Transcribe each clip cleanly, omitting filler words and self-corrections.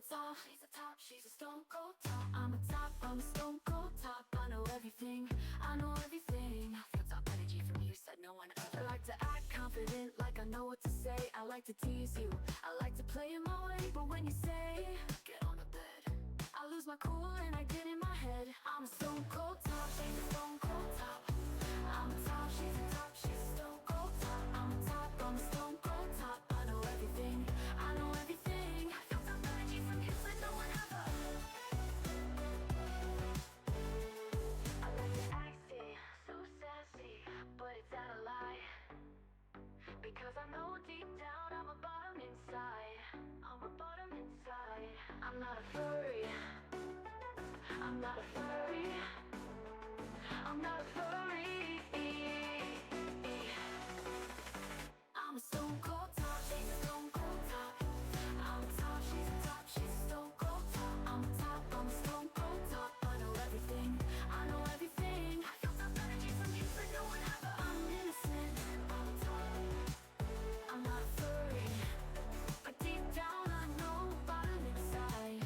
top, she's a top, she's a stone cold top. I'm a top, I'm a stone cold top. I know everything, I know everything. I feel top energy from you, said no one ever. I like to act confident, like I know what to say. I like to tease you, I like to play in my way. But when you say, get on the bed, I lose my cool and I get in my head. I'm a stone cold top, she's a stone cold top. I'm a top, she's a top, she's a stone cold top. I'm a top, I'm a stone cold top. I know everything, I know everything. I feel top energy from you, but no one ever. I like to act so sassy, but it's not a lie. Because I know deep down I'm a bottom inside. I'm a bottom inside. I'm not a furry. I'm not a furry. I'm not a furry. I'm a stone cold top, she's a stone cold top. I'm a top, she's a top, she's a stone cold top. I'm a top, I'm a stone cold top. I know everything, I know everything. I feel top energy from you, but no one ever. I'm innocent, I'm a top. I'm not a furry, but deep down I know bottom inside.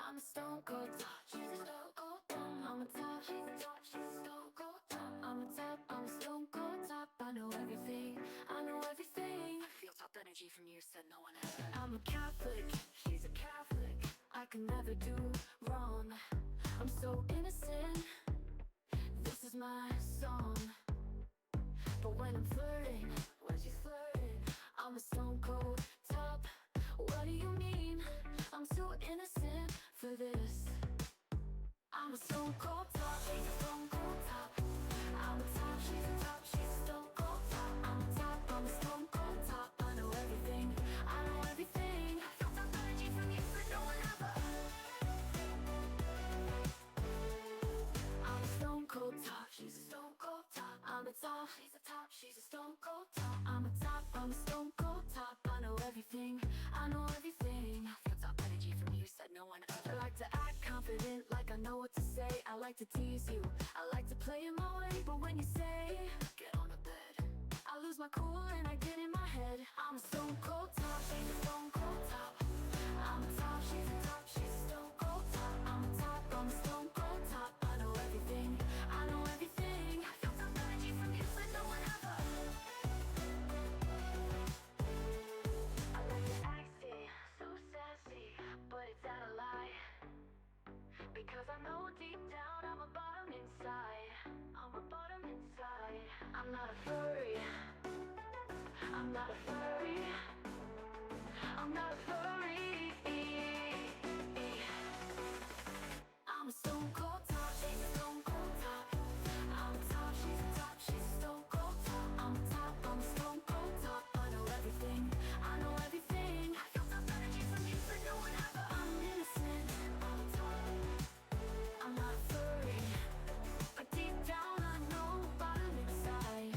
I'm a stone cold top, she's a stone cold top. I'm a top, she's a top, she's a stone cold top. I'm a top, I'm a stone cold top. I know everything, I know everything. I feel top energy from you, said no one ever. I'm a Catholic, she's a Catholic. I can never do wrong. I'm so innocent, this is my song. But when I'm flirting, when she's flirting, I'm a stone cold top. What do you mean? I'm so innocent for this. I'm a stone cold top, she's a stone cold top. I'm a top, she's a top, she's a stone cold top. I'm a top, I'm a stone cold top. I know everything, I know everything. I feel top energy from you, but no one ever. I'm a stone cold top, she's a stone cold top. I'm a top, she's a top, she's a stone cold top. I'm a top, I'm a stone cold top. I know everything, I know everything. I feel top energy from you, said no one ever. I like to act confident, like I know what to say. I like to tease you, I like to play in my way. But when you say, get on the bed, I lose my cool and I get in my head. I'm a stone cold top, she's a stone cold top. I'm a top, she's a top, she's a stone cold top. I'm a top, I'm a stone cold top. I know everything, I know everything. I feel top energy from you, but no one ever. I like to act so sassy, but it's not a lie. Because I know deep down I'm a bottom inside. I'm a bottom inside. I'm not a furry. I'm not a furry. I'm not a furry. I'm a stone cold top, she's a stone cold top. I'm a top, she's a top, she's a stone cold top. I'm a top, I'm a stone cold top. I know everything, I know everything. I feel top energy from you, but no one ever. I'm innocent, I'm a top. I'm not a furry, but deep down I know bottom inside.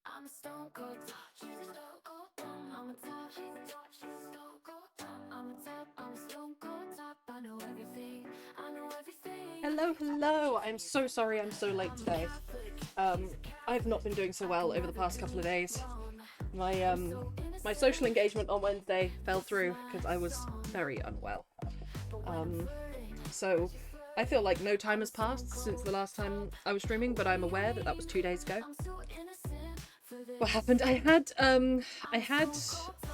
I'm a stone cold top, she's a stone cold top. I'm a top, she's a top, she's a stone cold top. I'm a top, I'm a stone cold top. I know everything, I know everything. Hello, hello. I'm so sorry I'm so late today. I've not been doing so well over the past couple of days. My social engagement on Wednesday fell through because I was very unwell. So I feel like no time has passed since the last time I was streaming, but I'm aware that that was 2 days ago. What happened? I had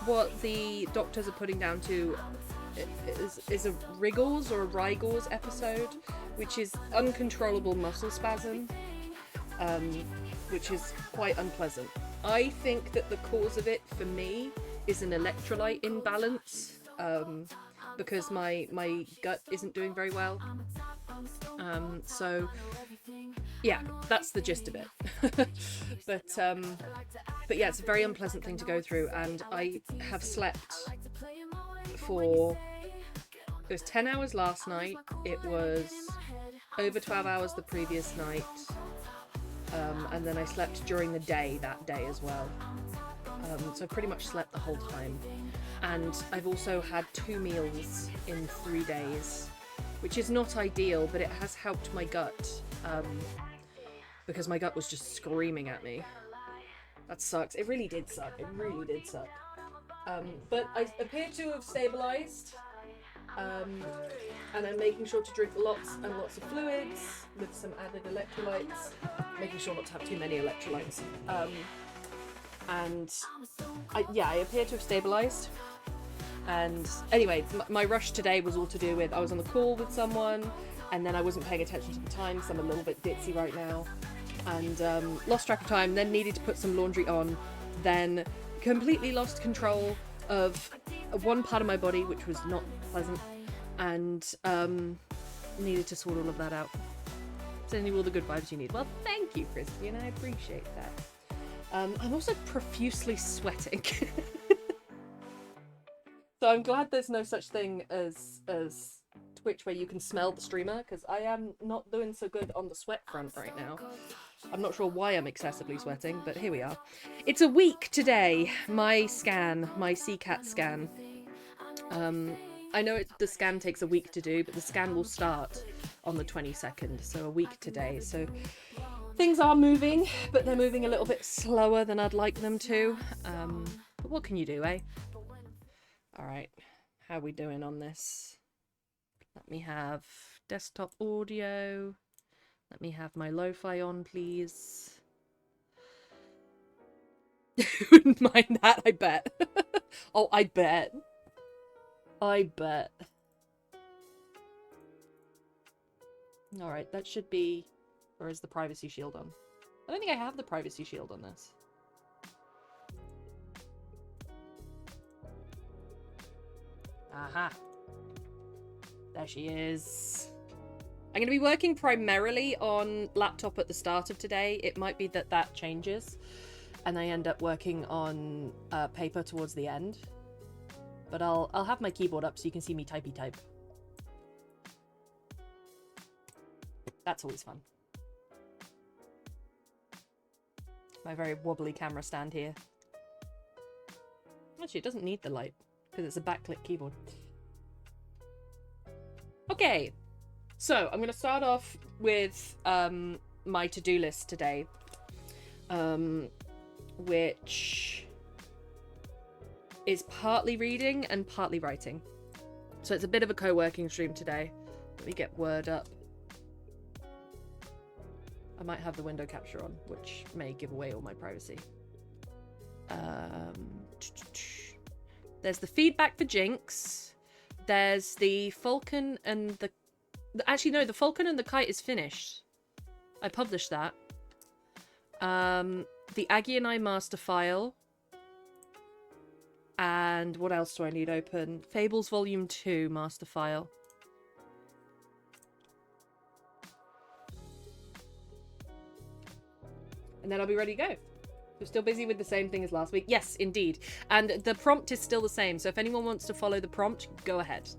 what the doctors are putting down to is a Wriggles or a Rigels episode, which is uncontrollable muscle spasm, which is quite unpleasant. I think that the cause of it for me is an electrolyte imbalance, because my gut isn't doing very well. So yeah, that's the gist of it. But yeah, it's a very unpleasant thing to go through, and I have slept for, it was 10 hours last night, it was over 12 hours the previous night, and then I slept during the day that day as well. So I pretty much slept the whole time. And I've also had 2 meals in 3 days, which is not ideal, but it has helped my gut, because my gut was just screaming at me. That sucks. It really did suck. It really did suck. But I appear to have stabilised, and I'm making sure to drink lots and lots of fluids with some added electrolytes, making sure not to have too many electrolytes. And I appear to have stabilised. And anyway, my rush today was all to do with, I was on the call with someone, and then I wasn't paying attention to the time because I'm a little bit ditzy right now, and lost track of time, then needed to put some laundry on, then completely lost control of one part of my body, which was not pleasant, and needed to sort all of that out. Sending you all the good vibes you need. Well, thank you, Christy, and I appreciate that. I'm also profusely sweating. So I'm glad there's no such thing as Twitch where you can smell the streamer, because I am not doing so good on the sweat front right now. I'm not sure why I'm excessively sweating, but here we are. It's a week today. My scan, my CCAT scan. I know the scan takes a week to do, but the scan will start on the 22nd, so a week today. So things are moving, but they're moving a little bit slower than I'd like them to. But what can you do, eh? Alright, how are we doing on this? Let me have desktop audio. Let me have my lo-fi on, please. Wouldn't mind that, I bet. Oh, I bet. I bet. Alright, that should be... Or is the privacy shield on? I don't think I have the privacy shield on this. Aha. There she is. I'm going to be working primarily on laptop at the start of today. It might be that that changes and I end up working on paper towards the end. But I'll have my keyboard up so you can see me typey type. That's always fun. My very wobbly camera stand here. Actually, it doesn't need the light because it's a backlit keyboard. Okay, so I'm going to start off with my to-do list today, which is partly reading and partly writing. So it's a bit of a co-working stream today. Let me get Word up. I might have the window capture on, which may give away all my privacy. There's the feedback for Jinx. There's the Falcon and the... Actually, no, the Falcon and the Kite is finished. I published that. The Aggie and I master file. And what else do I need open? Fables Volume 2 master file. And then I'll be ready to go. We're still busy with the same thing as last week. Yes, indeed. And the prompt is still the same. So if anyone wants to follow the prompt, go ahead.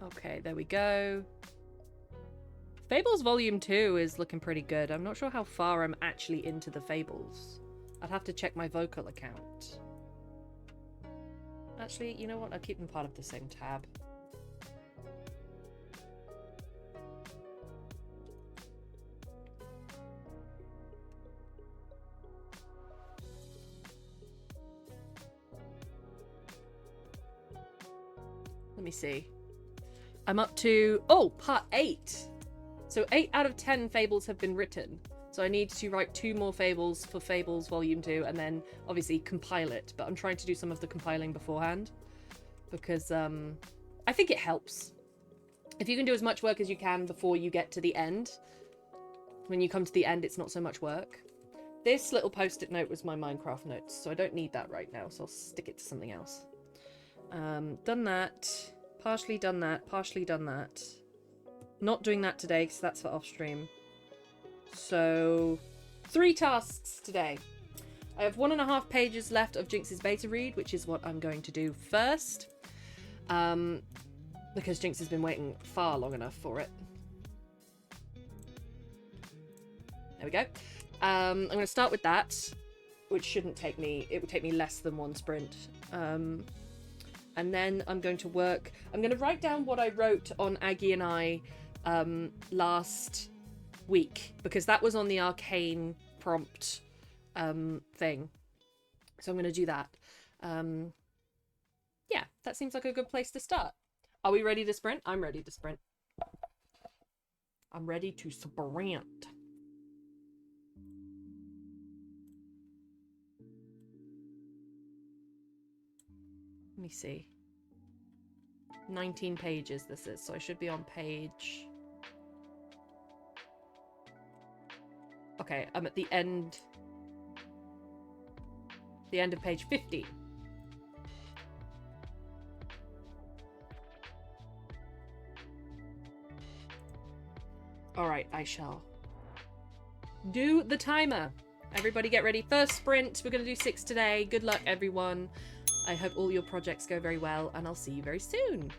Okay, there we go. Fables Volume 2 is looking pretty good. I'm not sure how far I'm actually into the Fables. I'd have to check my vocal account. Actually, you know what? I'll keep them part of the same tab. Let me see. I'm up to... Oh, part 8! So 8 out of 10 Fables have been written. So I need to write 2 more Fables for Fables Volume 2 and then obviously compile it. But I'm trying to do some of the compiling beforehand because I think it helps. If you can do as much work as you can before you get to the end, when you come to the end, it's not so much work. This little post-it note was my Minecraft notes, so I don't need that right now, so I'll stick it to something else. Done that. Partially done that. Partially done that. Not doing that today because that's for off stream. So 3 tasks today. I have 1.5 pages left of Jinx's beta read, which is what I'm going to do first. Because Jinx has been waiting far long enough for it. There we go. I'm going to start with that, which shouldn't take me... It would take me less than 1 sprint. And then I'm going to work... I'm going to write down what I wrote on Aggie and I last week, because that was on the arcane prompt thing. So I'm going to do that. Yeah, that seems like a good place to start. Are we ready to sprint? I'm ready to sprint. I'm ready to sprint. Let me see. 19 pages this is, so I should be on page... Okay, I'm at the end. The end of page 50. Alright, I shall do the timer. Everybody get ready. First sprint. We're going to do 6 today. Good luck, everyone. I hope all your projects go very well, and I'll see you very soon.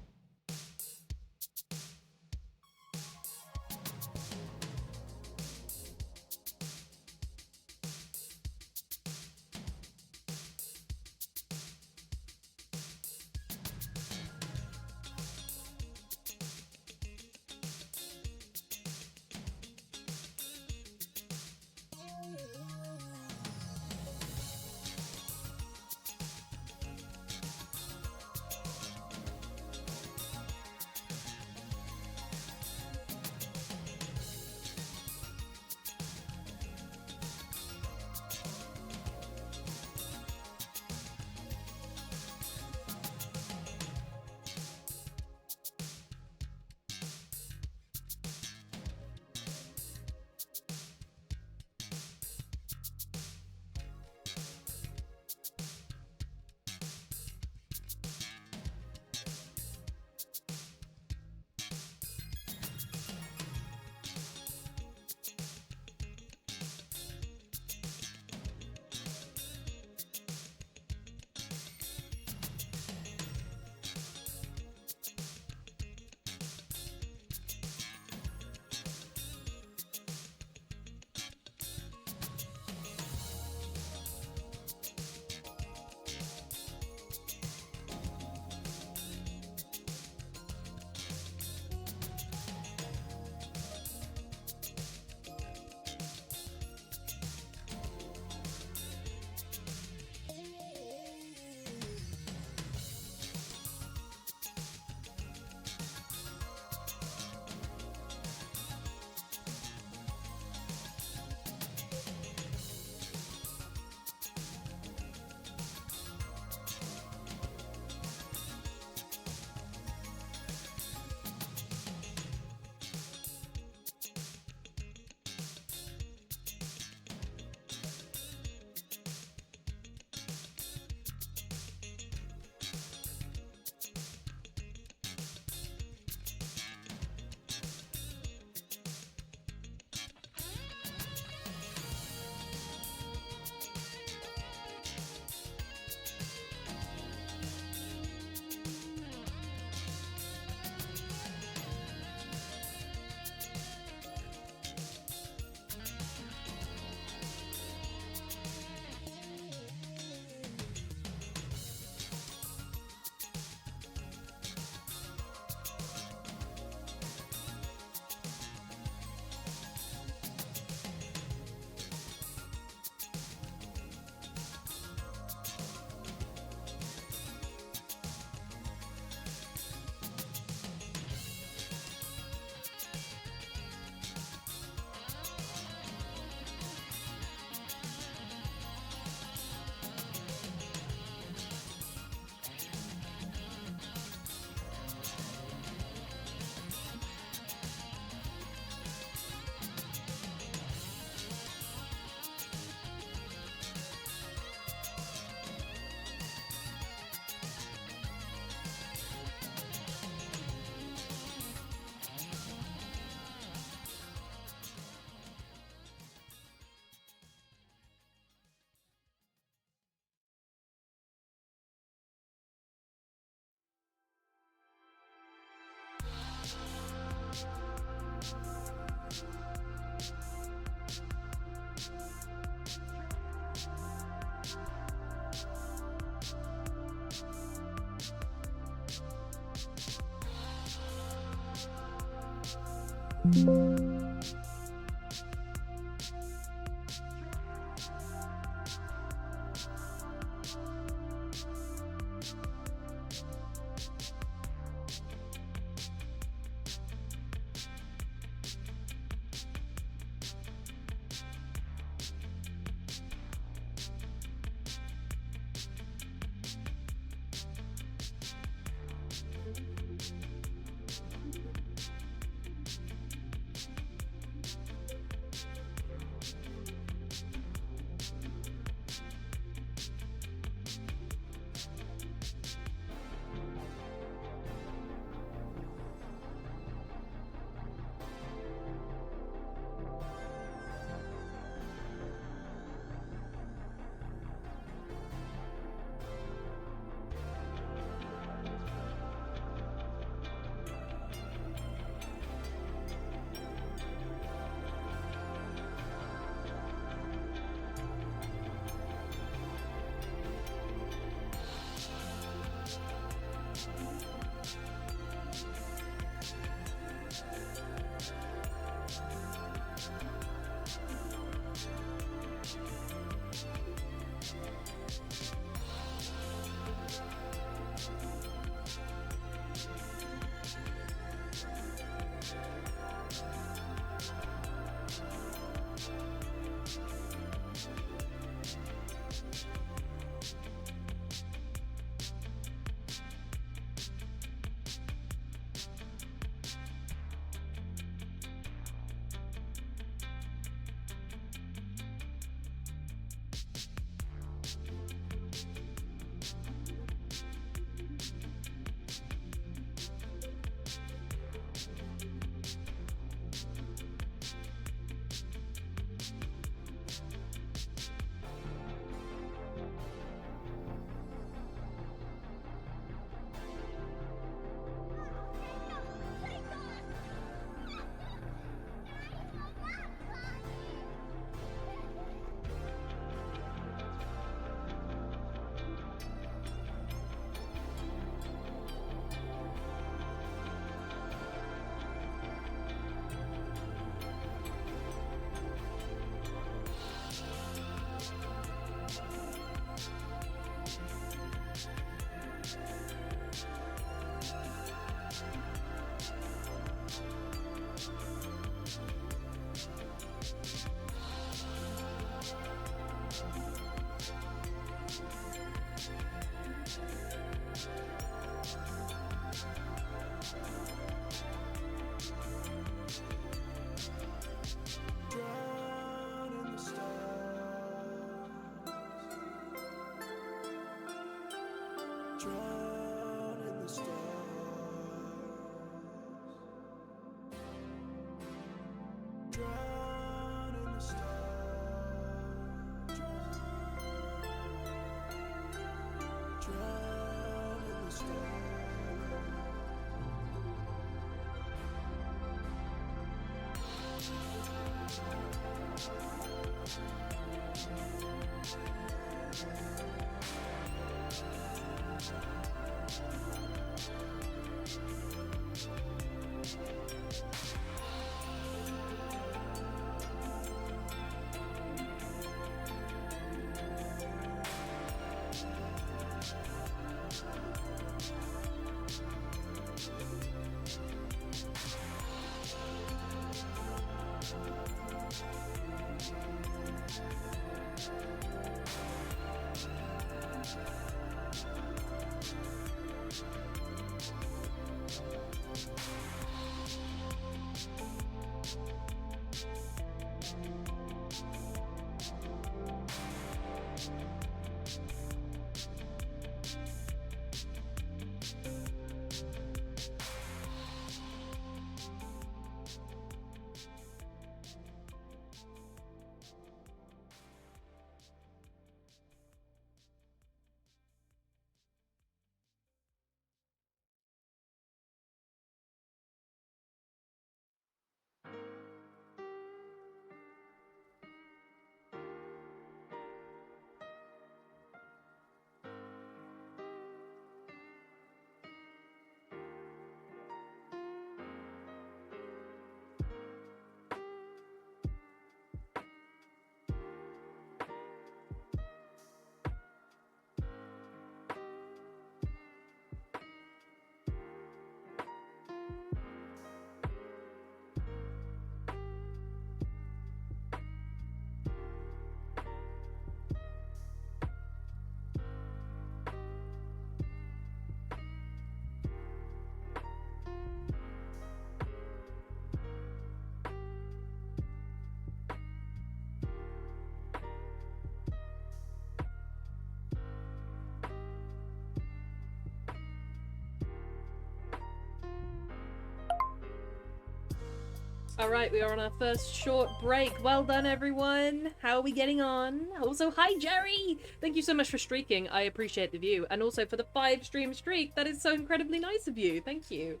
Alright, we are on our first short break. Well done, everyone. How are we getting on? Also, hi, Jerry! Thank you so much for streaking. I appreciate the view. And also for the 5-stream streak. That is so incredibly nice of you. Thank you.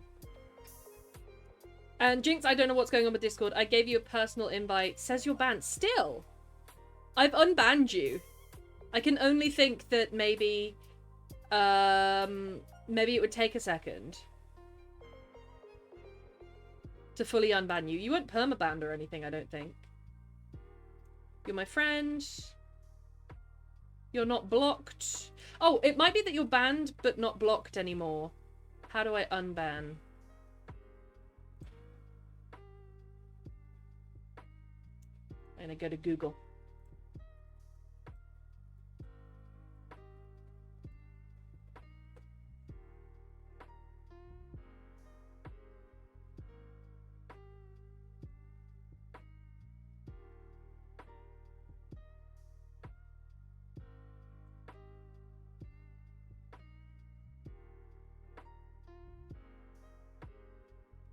And Jinx, I don't know what's going on with Discord. I gave you a personal invite. Says you're banned. Still? I've unbanned you. I can only think that maybe... maybe it would take a second to fully unban you. You weren't permabanned or anything, I don't think. You're my friend. You're not blocked. Oh, it might be that you're banned but not blocked anymore. How do I unban? I'm gonna go to Google.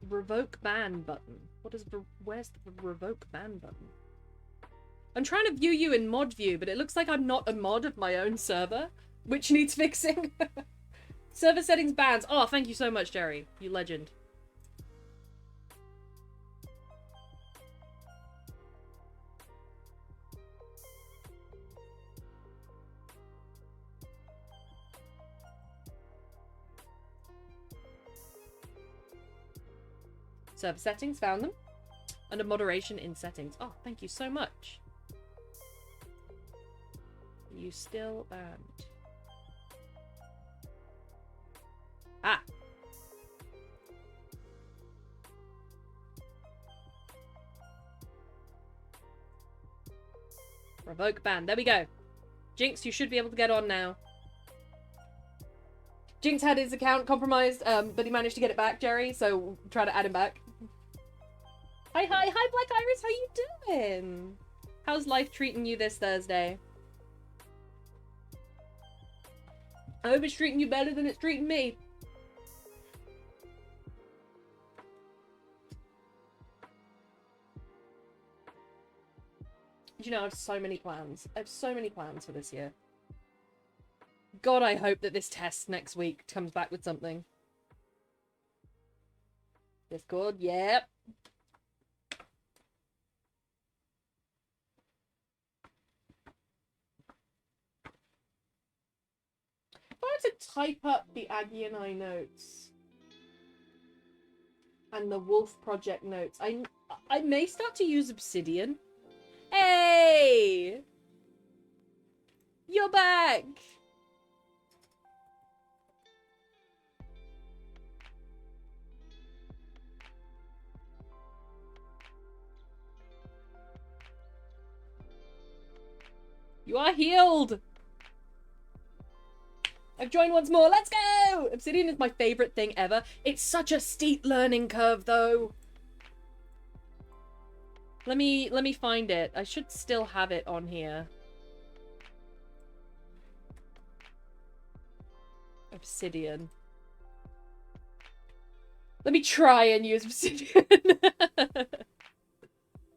Revoke ban button. What is where's the revoke ban button? I'm trying to view you in mod view, but it looks like I'm not a mod of my own server, which needs fixing. Server settings bans. Oh, thank you so much, Jerry. You legend. Server settings, found them. Under moderation in settings. Oh, thank you so much. You still banned. Ah. Revoke ban. There we go. Jinx, you should be able to get on now. Jinx had his account compromised, but he managed to get it back, Jerry, so we'll try to add him back. Hi, Black Iris, how you doing? How's life treating you this Thursday? I hope it's treating you better than it's treating me. You know, I have so many plans. I have so many plans for this year. God, I hope that this test next week comes back with something. Discord, yep. If I were to type up the Aggie and I notes and the Wolf Project notes, I may start to use Obsidian. Hey! You're back! You are healed! I've joined once more. Let's go! Obsidian is my favorite thing ever. It's such a steep learning curve, though. Let me find it. I should still have it on here. Obsidian. Let me try and use Obsidian.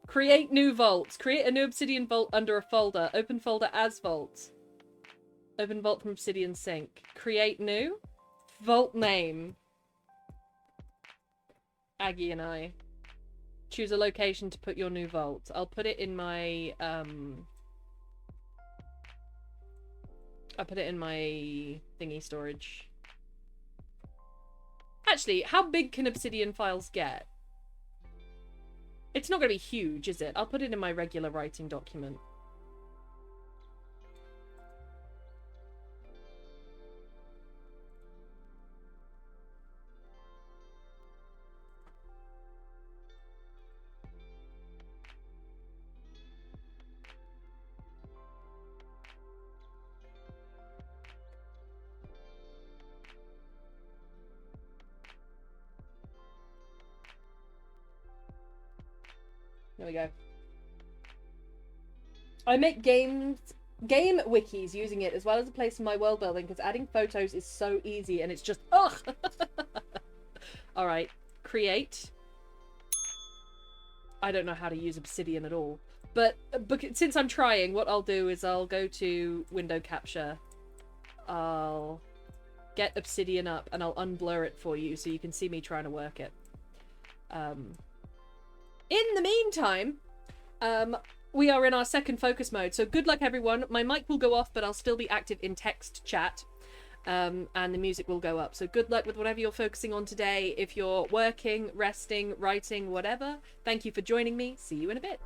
Create new vaults. Create a new Obsidian vault under a folder. Open folder as vault. Open vault from Obsidian sync. Create new. Vault name. Aggie and I. Choose a location to put your new vault. I'll put it in my, I'll put it in my thingy storage. Actually, how big can Obsidian files get? It's not going to be huge, is it? I'll put it in my regular writing document. There we go. I make game wikis using it as well as a place for my world building because adding photos is so easy and it's just ugh. All right, create. I don't know how to use Obsidian at all. But since I'm trying, what I'll do is I'll go to window capture. I'll get Obsidian up and I'll unblur it for you so you can see me trying to work it. In the meantime, we are in our second focus mode, so good luck everyone. My mic will go off, but I'll still be active in text chat. And the music will go up. So good luck with whatever you're focusing on today. If you're working, resting, writing, whatever, thank you for joining me. See you in a bit.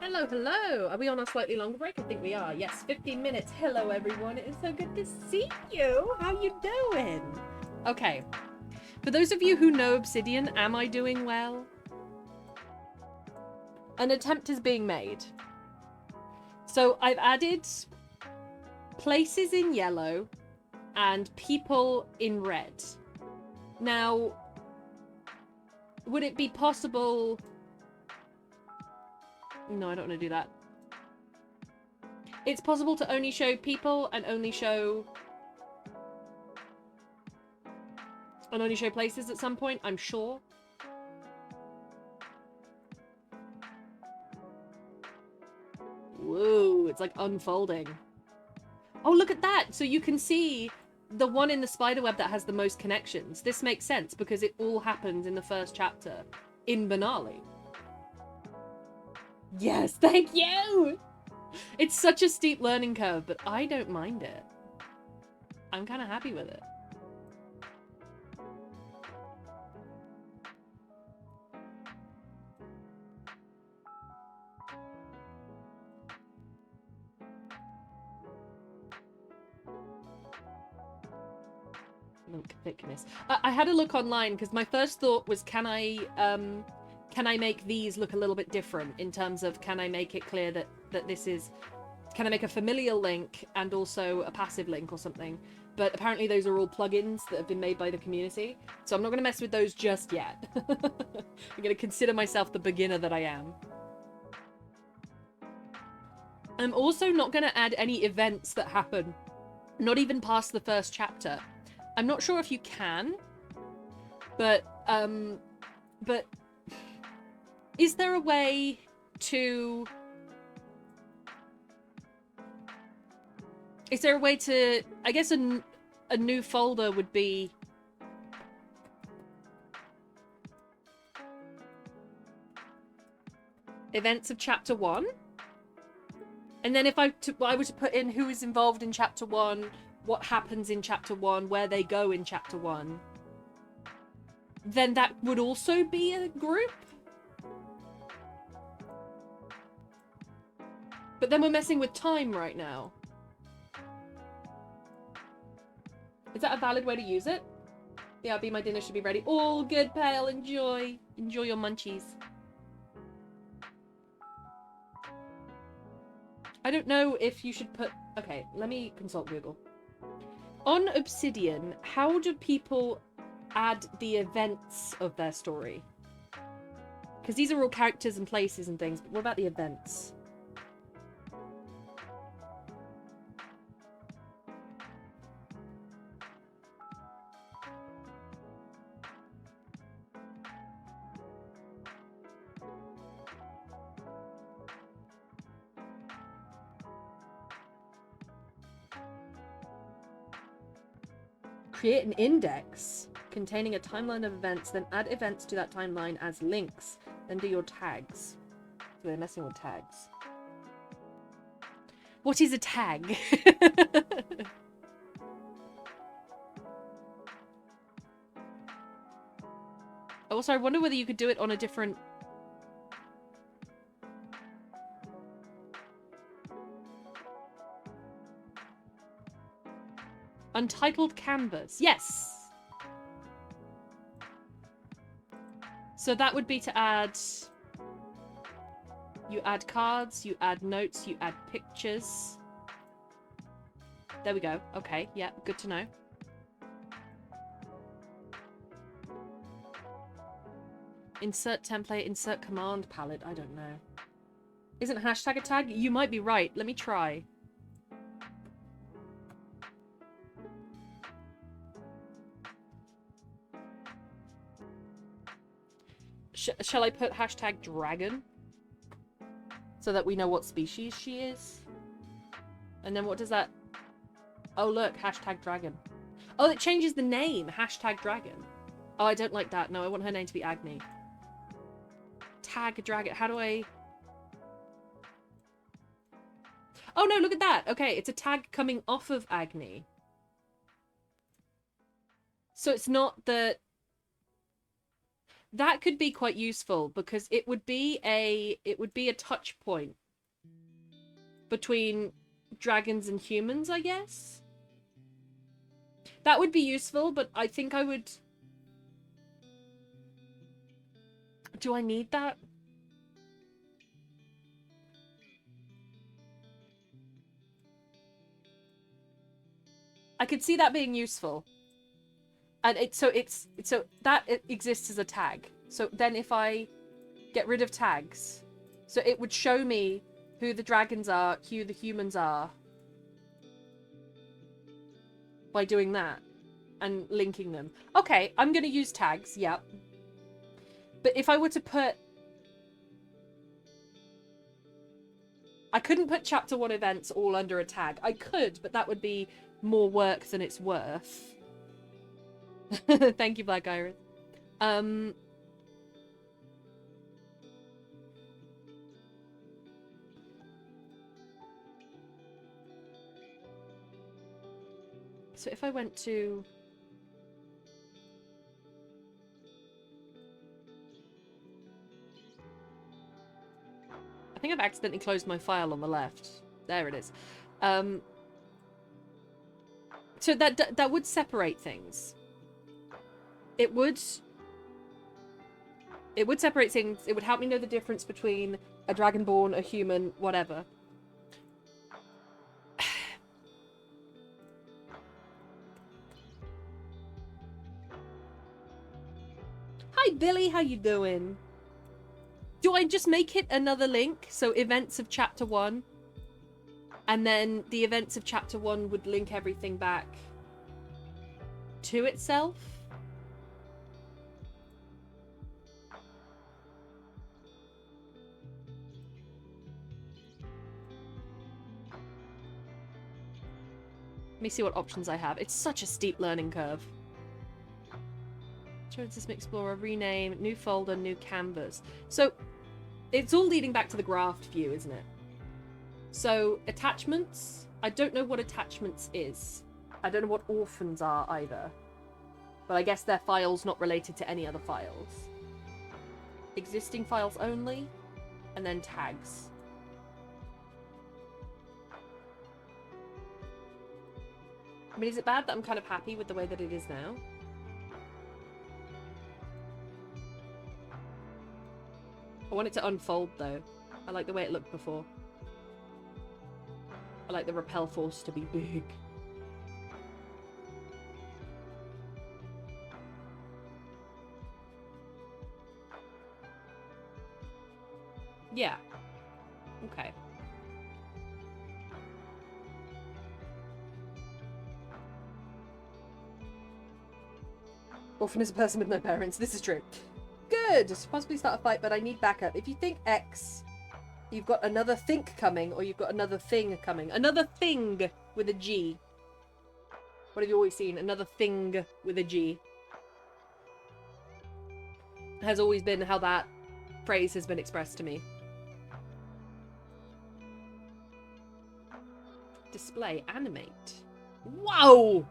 Hello, hello. Are we on a slightly longer break? I think we are. Yes, 15 minutes. Hello, everyone. It is so good to see you. How you doing? Okay. For those of you who know Obsidian, am I doing well? An attempt is being made. So I've added places in yellow and people in red. Now, would it be possible... No, I don't want to do that. It's possible to only show people and only show places at some point, I'm sure. Whoa, it's like unfolding. Oh, look at that! So you can see the one in the spiderweb that has the most connections. This makes sense because it all happens in the first chapter in Benali. Yes, thank you! It's such a steep learning curve, but I don't mind it. I'm kind of happy with it. Link thickness. I had a look online because my first thought was, can I make these look a little bit different in terms of, can I make it clear that this is, can I make a familial link and also a passive link or something? But apparently those are all plugins that have been made by the community, so I'm not going to mess with those just yet. I'm going to consider myself the beginner that I am. I'm also not going to add any events that happen, not even past the first chapter. I'm not sure if you can, but is there a way to... Is there a way to... I guess a new folder would be... Events of Chapter 1? And then if I were to put in who is involved in Chapter 1, what happens in Chapter 1, where they go in Chapter 1, then that would also be a group? But then we're messing with time right now. Is that a valid way to use it? Yeah, Be My Dinner should be ready. All good, pal. Enjoy. Enjoy your munchies. I don't know if you should put... Okay, let me consult Google. On Obsidian, how do people add the events of their story? Because these are all characters and places and things, but what about the events? Create an index containing a timeline of events, then add events to that timeline as links. Then do your tags. So they're messing with tags. What is a tag? Also, I wonder whether you could do it on a different... Untitled canvas. Yes! So that would be to add... You add cards, you add notes, you add pictures. There we go. Okay, yeah, good to know. Insert template, insert command palette. I don't know. Isn't hashtag a tag? You might be right. Let me try. Shall I put hashtag dragon? So that we know what species she is? And then what does that... Oh, look. Hashtag dragon. Oh, it changes the name. Hashtag dragon. Oh, I don't like that. No, I want her name to be Agni. Tag dragon. How do I... Oh, no, look at that. Okay, it's a tag coming off of Agni. So it's not that... That could be quite useful because it would be a touch point between dragons and humans, I guess. That would be useful, but I think I would... Do I need that? I could see that being useful. And so that it exists as a tag. So then if I get rid of tags, so it would show me who the dragons are, who the humans are, by doing that and linking them. Okay, I'm going to use tags, yep. But if I were to put... I couldn't put chapter 1 events all under a tag. I could, but that would be more work than it's worth. Thank you, Black Iris. So if I went to... I think I've accidentally closed my file on the left. There it is. So that would separate things. It would separate things. It would help me know the difference between a dragonborn, a human, whatever. Hi, Billy. How you doing? Do I just make it another link? So events of chapter 1. And then the events of chapter 1 would link everything back to itself? Let me see what options I have. It's such a steep learning curve. Join System Explorer, rename, new folder, new canvas. So it's all leading back to the graphed view, isn't it? So attachments, I don't know what attachments is. I don't know what orphans are either. But I guess they're files not related to any other files. Existing files only, and then tags. I mean, is it bad that I'm kind of happy with the way that it is now? I want it to unfold, though. I like the way it looked before. I like the repel force to be big. Yeah. Okay. Orphan is a person with no parents. This is true. Good. Possibly start a fight, but I need backup. If you think X, you've got another think coming, or you've got another thing coming. Another thing with a G. What have you always seen? Another thing with a G. Has always been how that phrase has been expressed to me. Display, animate. Wow!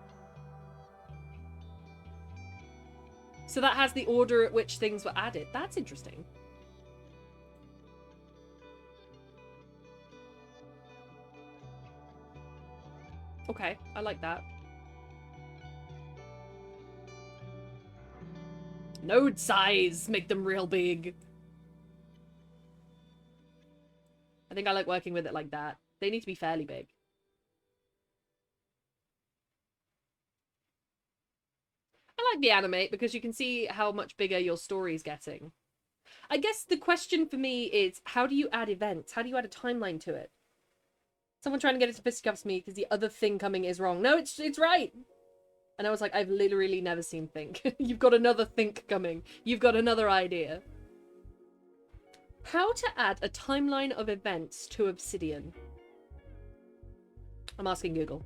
So that has the order at which things were added. That's interesting. Okay, I like that. Node size! Make them real big. I think I like working with it like that. They need to be fairly big. I like the animate because you can see how much bigger your story is getting. I guess the question for me is, how do you add events? How do you add a timeline to it? Someone trying to get it to fisticuffs me because the other thing coming is wrong. No, it's right. And I was like, I've literally never seen think. You've got another think coming. You've got another idea. How to add a timeline of events to Obsidian? I'm asking Google.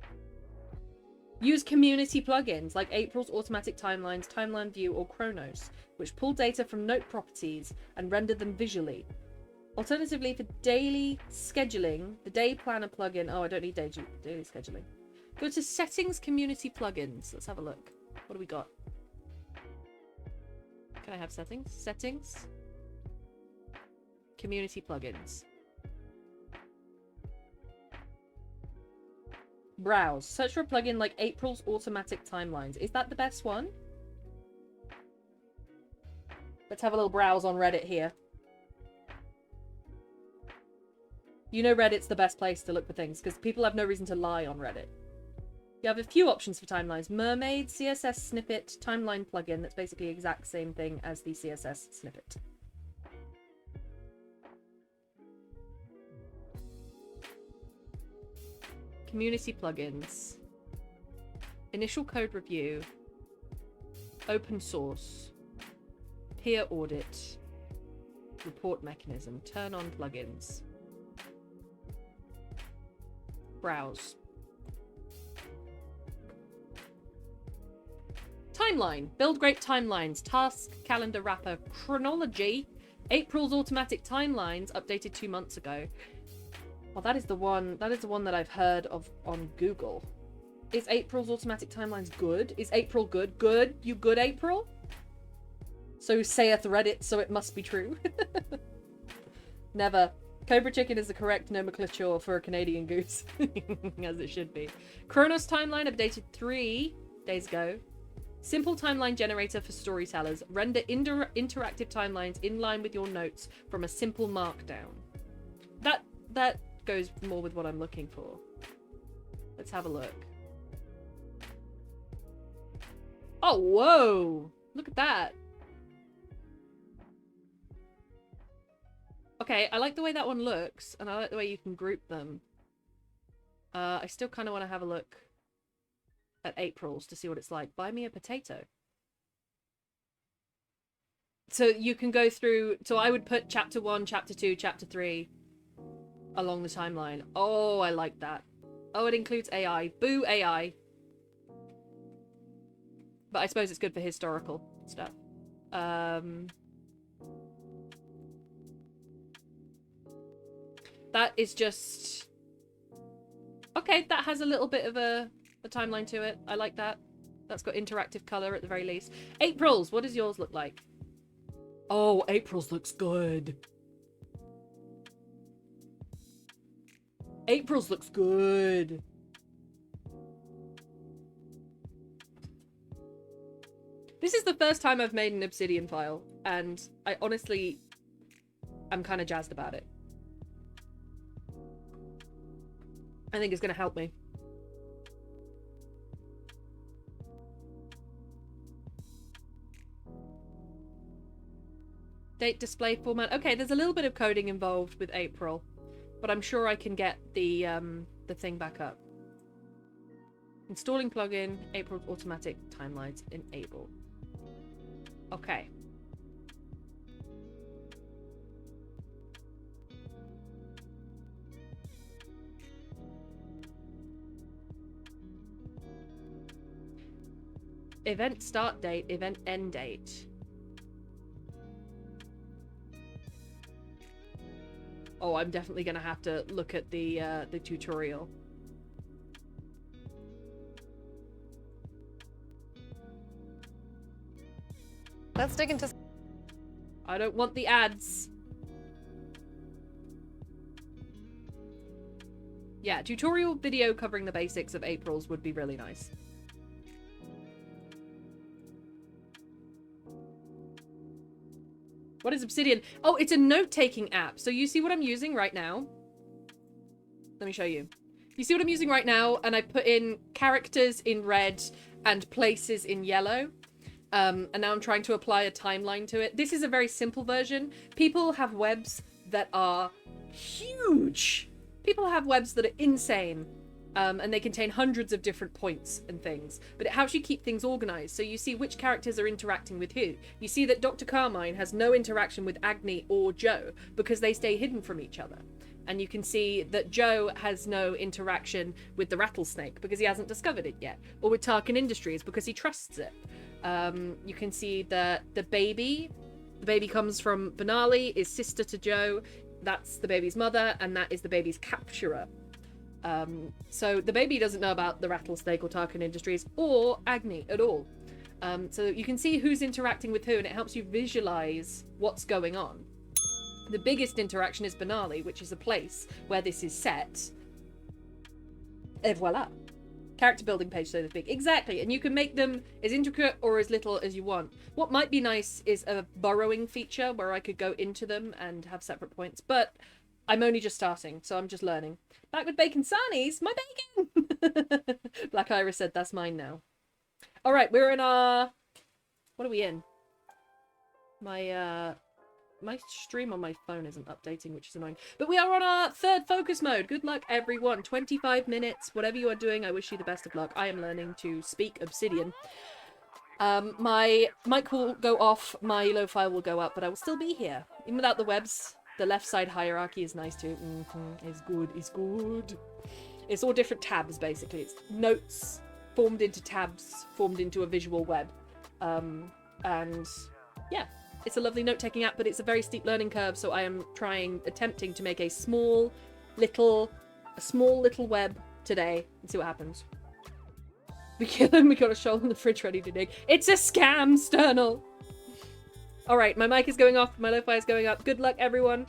Use community plugins like April's Automatic Timelines, Timeline View, or Chronos, which pull data from note properties and render them visually. Alternatively, for daily scheduling, the Day Planner plugin... Oh, I don't need daily scheduling. Go to Settings, Community Plugins. Let's have a look. What do we got? Can I have settings? Settings. Community plugins. Browse. Search for a plugin like April's automatic timelines. Is that the best one? Let's have a little browse on Reddit here. You know Reddit's the best place to look for things because people have no reason to lie on Reddit. You have a few options for timelines. Mermaid, CSS snippet, timeline plugin. That's basically the exact same thing as the CSS snippet. Community plugins. Initial code review. Open source. Peer audit. Report mechanism. Turn on plugins. Browse. Timeline. Build great timelines. Task, calendar wrapper, chronology. April's automatic timelines updated 2 months ago. Well, that is the one that I've heard of on Google. Is April's automatic timelines good? Is April good? Good? You good, April? So saith Reddit, so it must be true. Never. Cobra Chicken is the correct nomenclature for a Canadian goose. As it should be. Chronos timeline updated 3 days ago. Simple timeline generator for storytellers. Render interactive timelines in line with your notes from a simple markdown. That goes more with what I'm looking for. Let's have a look. Oh, whoa! Look at that. Okay, I like the way that one looks, and I like the way you can group them. I still kind of want to have a look at April's to see what it's like. Buy me a potato. So you can go through... So I would put chapter 1, chapter 2, chapter 3 along the timeline. Oh, I like that. Oh, it includes AI. Boo AI. But I suppose it's good for historical stuff. That is just... Okay, that has a little bit of a timeline to it. I like that. That's got interactive colour at the very least. April's, what does yours look like? Oh, April's looks good. April's looks good. This is the first time I've made an Obsidian file, and I honestly am kind of jazzed about it. I think it's going to help me. Date display format. Okay, there's a little bit of coding involved with April, but I'm sure I can get the thing back up. Installing plugin, April's automatic timelines enable. Okay. Event start date, event end date. Oh, I'm definitely gonna have to look at the tutorial. Let's dig into... I don't want the ads. Yeah, tutorial video covering the basics of April's would be really nice. What is Obsidian? Oh, it's a note-taking app. So you see what I'm using right now? Let me show you. You see what I'm using right now? And I put in characters in red and places in yellow. And now I'm trying to apply a timeline to it. This is a very simple version. People have webs that are huge. People have webs that are insane. And they contain hundreds of different points and things. But it helps you keep things organized. So you see which characters are interacting with who. You see that Dr. Carmine has no interaction with Agni or Joe because they stay hidden from each other. And you can see that Joe has no interaction with the rattlesnake because he hasn't discovered it yet. Or with Tarkin Industries because he trusts it. You can see that the baby comes from Benali, is sister to Joe. That's the baby's mother, and that is the baby's capturer. So the baby doesn't know about the rattlesnake or Tarkin Industries or Agni at all. So that you can see who's interacting with who, and it helps you visualize what's going on. The biggest interaction is Banali, which is a place where this is set. Et voila. Character building page, so to speak. Exactly, and you can make them as intricate or as little as you want. What might be nice is a burrowing feature where I could go into them and have separate points, but I'm only just starting, so I'm just learning. Back with Bacon Sarnies, my bacon! Black Iris said, that's mine now. Alright, we're in our... What are we in? My stream on my phone isn't updating, which is annoying. But we are on our third focus mode. Good luck, everyone. 25 minutes. Whatever you are doing, I wish you the best of luck. I am learning to speak Obsidian. My mic will go off, my low file will go up, but I will still be here. Even without the webs, the left side hierarchy is nice too. It's good, it's good. It's all different tabs, basically. It's notes formed into tabs, formed into a visual web. And yeah. It's a lovely note-taking app, but it's a very steep learning curve, so I am attempting to make a small little web today and see what happens. We kill him, we got a shovel in the fridge ready to dig. It's a scam, Sternal! Alright, my mic is going off, my lo-fi is going up. Good luck, everyone.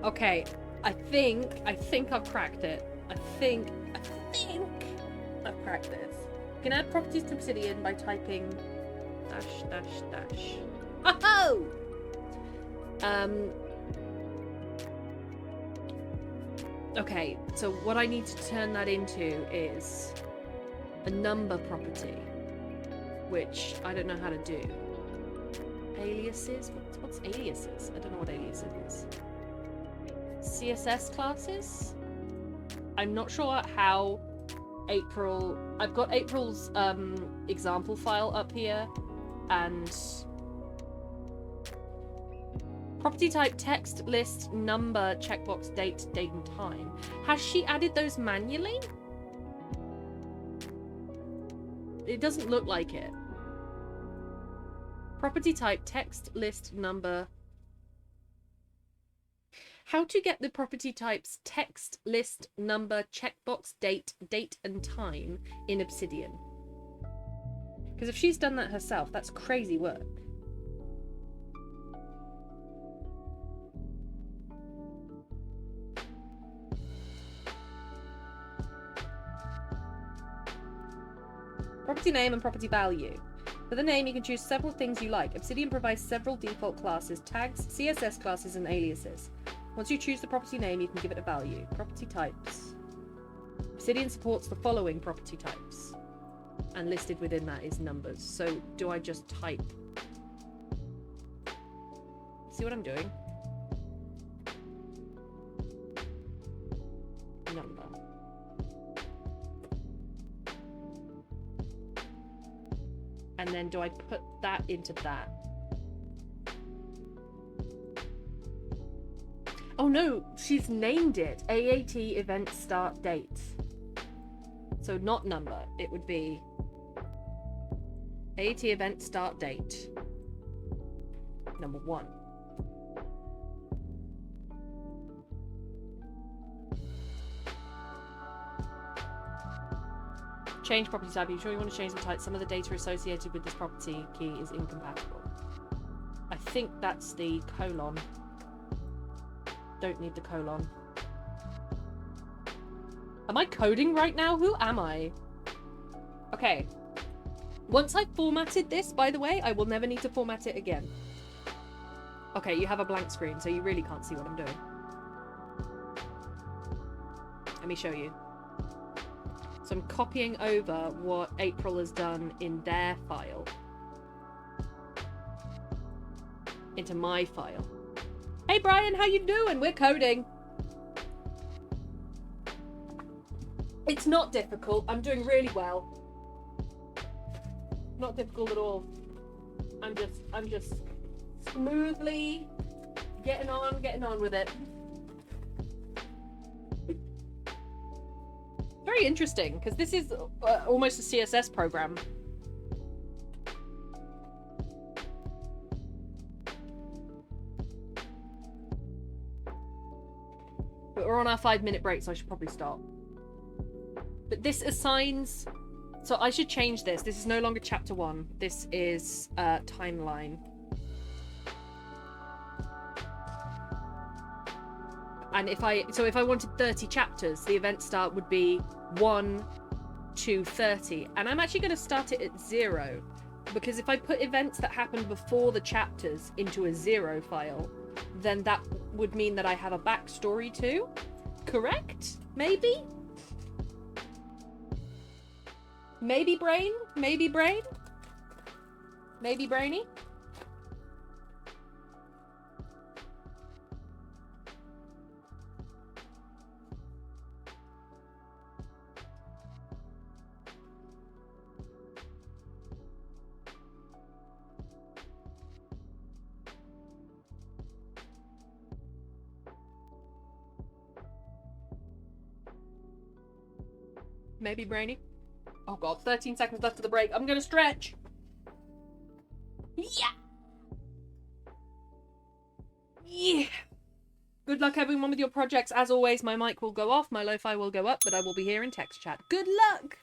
Okay, I think I've cracked it. I think I've cracked this. You can add properties to Obsidian by typing --. Oh! Okay, so what I need to turn that into is a number property, which I don't know how to do. Aliases? What's aliases? I don't know what aliases is. CSS classes? I'm not sure how April... I've got April's example file up here, and... Property type, text, list, number, checkbox, date and time. Has she added those manually? It doesn't look like it. Property type, text, list, number. How to get the property types text, list, number, checkbox, date and time in Obsidian? Because if she's done that herself, that's crazy work. Property name and property value. For the name, you can choose several things you like. Obsidian provides several default classes, tags, CSS classes, and aliases. Once you choose the property name, you can give it a value. Property types. Obsidian supports the following property types. And listed within that is numbers. So do I just type? See what I'm doing? Number. And then do I put that into that? Oh no, she's named it. AAT event start date. So not number, it would be AAT event start date. Number 1. Change property type. Are you sure you want to change the type? Some of the data associated with this property key is incompatible. I think that's the colon. Don't need the colon. Am I coding right now? Who am I? Okay. Once I've formatted this, by the way, I will never need to format it again. Okay, you have a blank screen, so you really can't see what I'm doing. Let me show you. So I'm copying over what April has done in their file into my file. Hey Brian, how you doing? We're coding. It's not difficult. I'm doing really well. Not difficult at all. I'm just smoothly getting on with it. Very interesting, because this is almost a CSS program. But we're on our 5-minute break, so I should probably stop. But this assigns... So I should change this. This is no longer chapter 1. This is timeline. And if I wanted 30 chapters, the event start would be 1 to 30. And I'm actually going to start it at 0. Because if I put events that happen before the chapters into a 0 file, then that would mean that I have a backstory too. Correct? Maybe? Maybe brain? Maybe brain? Maybe brainy? Maybe brainy? Oh god, 13 seconds left of the break. I'm gonna stretch. Yeah. Yeah. Good luck everyone with your projects. As always, my mic will go off, my lo-fi will go up, but I will be here in text chat. Good luck!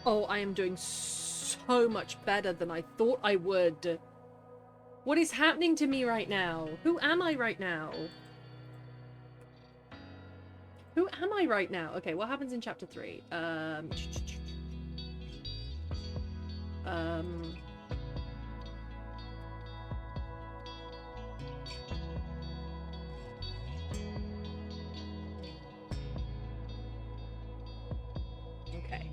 Oh, I am doing so much better than I thought I would. What is happening to me right now? Who am I right now? Who am I right now? Okay, what happens in chapter 3? Okay.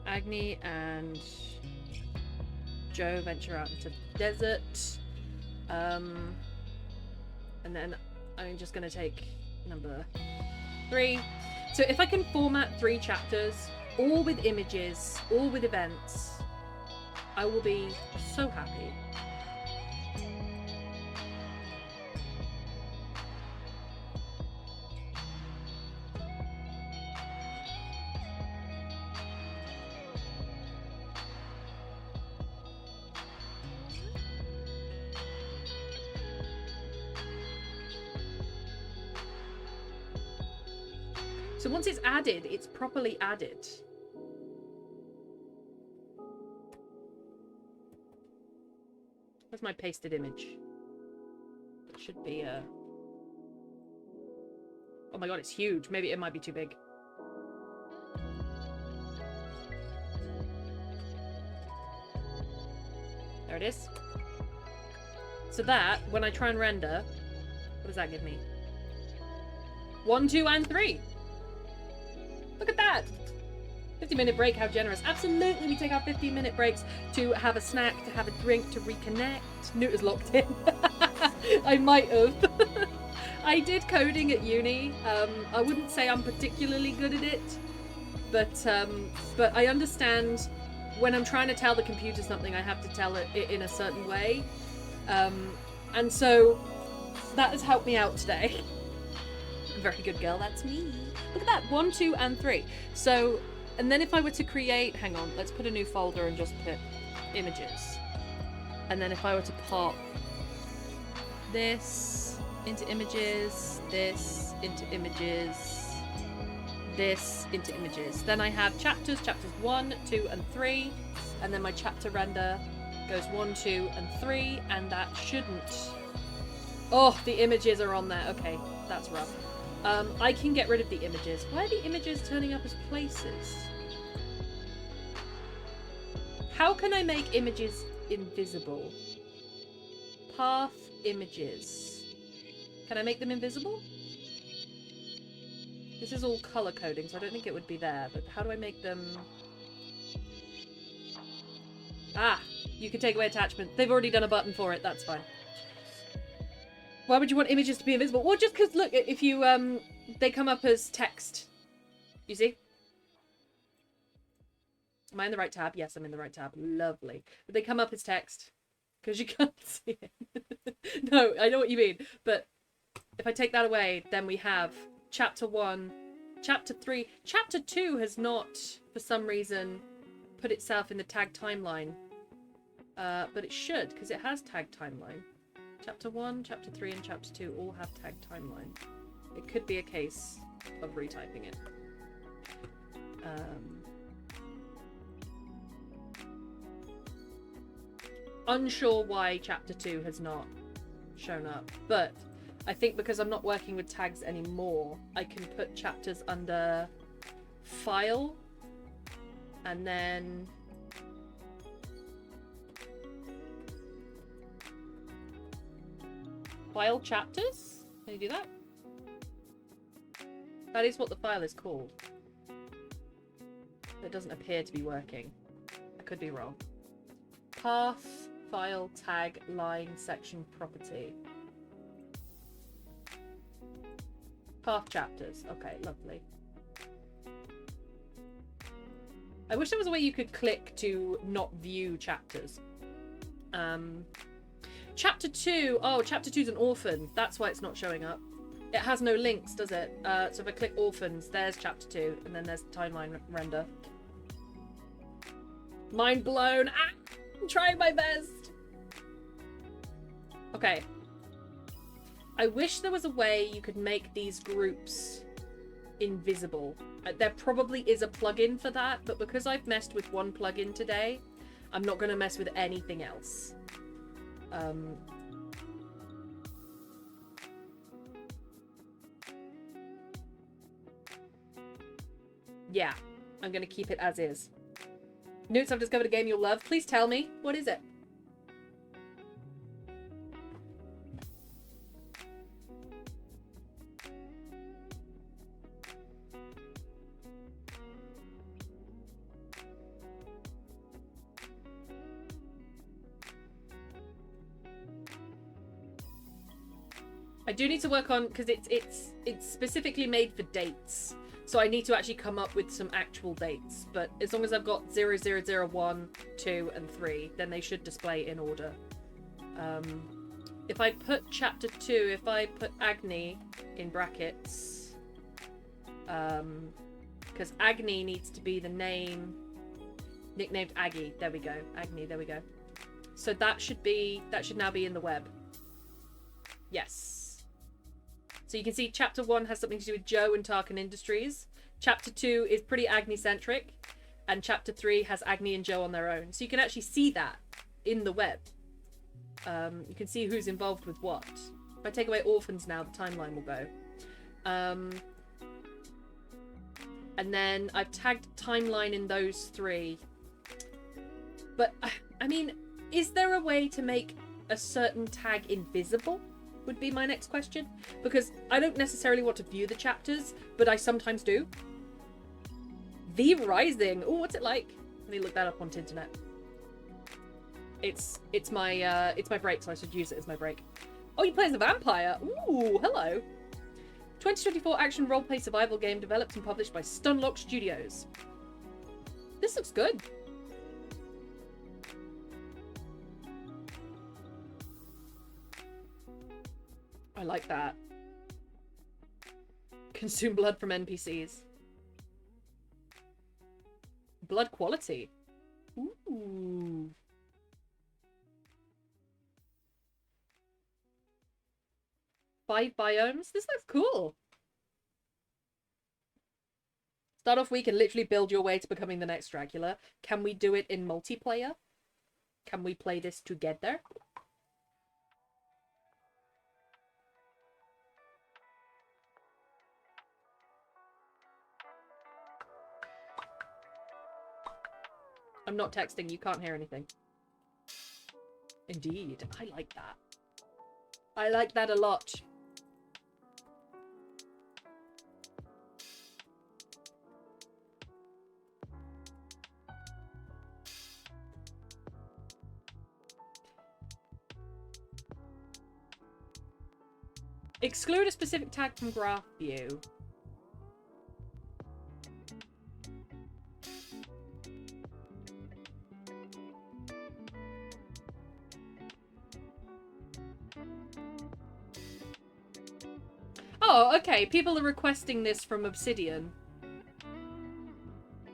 Agni and Joe venture out into the desert. And then I'm just going to take number 3. So if I can format 3 chapters, all with images, all with events, I will be so happy. So once it's added, it's properly added. Where's my pasted image? It should be a... Oh my god, it's huge. Maybe it might be too big. There it is. So that, when I try and render, what does that give me? 1, 2, and 3. Look at that! 50-minute break, how generous. Absolutely, we take our 15-minute breaks to have a snack, to have a drink, to reconnect. Newt is locked in. I might have. I did coding at uni. I wouldn't say I'm particularly good at it, but I understand when I'm trying to tell the computer something, I have to tell it in a certain way. And so that has helped me out today. Very good girl, that's me. Look at that, 1, 2, and 3. So, and then if I were to create, hang on, let's put a new folder and just put images. And then if I were to pop this into images, this into images, this into images, then I have chapters 1, 2, and 3, and then my chapter render goes 1, 2, and 3, and that shouldn't... Oh, the images are on there. Okay, that's rough. I can get rid of the images. Why are the images turning up as places? How can I make images invisible? Path images. Can I make them invisible? This is all color coding, so I don't think it would be there, but how do I make them... Ah, you can take away attachment. They've already done a button for it, that's fine. Why would you want images to be invisible? Well, just because, look, if you, they come up as text. You see? Am I in the right tab? Yes, I'm in the right tab. Lovely. But they come up as text. Because you can't see it. No, I know what you mean. But if I take that away, then we have chapter 1, chapter 3. Chapter 2 has not, for some reason, put itself in the tag timeline. But it should, because it has tag timeline. Chapter 1, Chapter 3, and Chapter 2 all have tag timeline. It could be a case of retyping it. Unsure why Chapter 2 has not shown up, but I think because I'm not working with tags anymore, I can put chapters under File, and then... File chapters? Can you do that? That is what the file is called. It doesn't appear to be working. I could be wrong. Path, file, tag, line, section, property. Path chapters. Okay, lovely. I wish there was a way you could click to not view chapters. Chapter 2. Oh, Chapter 2 is an orphan. That's why it's not showing up. It has no links, does it? So if I click orphans, there's Chapter 2, and then there's timeline render. Mind blown. Ah, I'm trying my best. Okay. I wish there was a way you could make these groups invisible. There probably is a plugin for that, but because I've messed with one plugin today, I'm not going to mess with anything else. Yeah, I'm going to keep it as is. Newts, I've discovered a game you'll love. Please tell me. What is it? I do need to work on, because it's specifically made for dates. So I need to actually come up with some actual dates. But as long as I've got 0001, 2, and 3, then they should display in order. If I put chapter 2, if I put Agni in brackets, because Agni needs to be the name, nicknamed Aggie. There we go. Agni, there we go. So that should now be in the web. Yes. So you can see chapter 1 has something to do with Joe and Tarkin Industries. Chapter 2 is pretty Agni-centric. And chapter 3 has Agni and Joe on their own. So you can actually see that in the web. You can see who's involved with what. If I take away orphans now, the timeline will go. And then I've tagged timeline in those 3. But, I mean, is there a way to make a certain tag invisible? Would be my next question, because I don't necessarily want to view the chapters, but I sometimes do. The Rising. Oh, what's it like? Let me look that up on the internet. It's my break, so I should use it as my break. Oh, you play as a vampire. Ooh, hello. 2024 action roleplay survival game developed and published by Stunlock Studios. This looks good. I like that. Consume blood from NPCs. Blood quality. Ooh. Five biomes? This looks cool. Start off weak and literally build your way to becoming the next Dracula. Can we do it in multiplayer? Can we play this together? I'm not texting, you can't hear anything. Indeed, I like that. I like that a lot. Exclude a specific tag from graph view. Oh, okay. People are requesting this from Obsidian.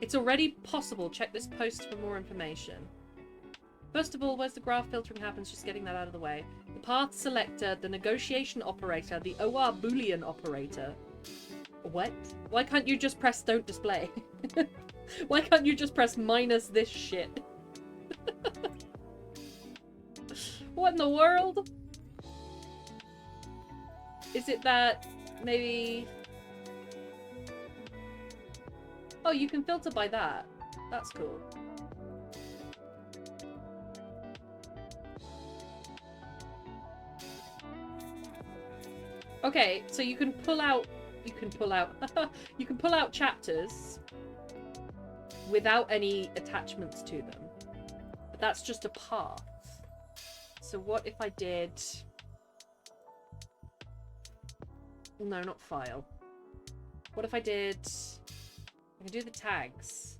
It's already possible. Check this post for more information. First of all, where's the graph filtering happens? Just getting that out of the way. The path selector, the negotiation operator, the OR Boolean operator. What? Why can't you just press don't display? Why can't you just press minus this shit? What in the world? Is it that maybe... Oh, you can filter by that. That's cool. Okay, so you can pull out you can pull out chapters without any attachments to them. But that's just a path. So what if I did... No, not file. What if I did... I can do the tags.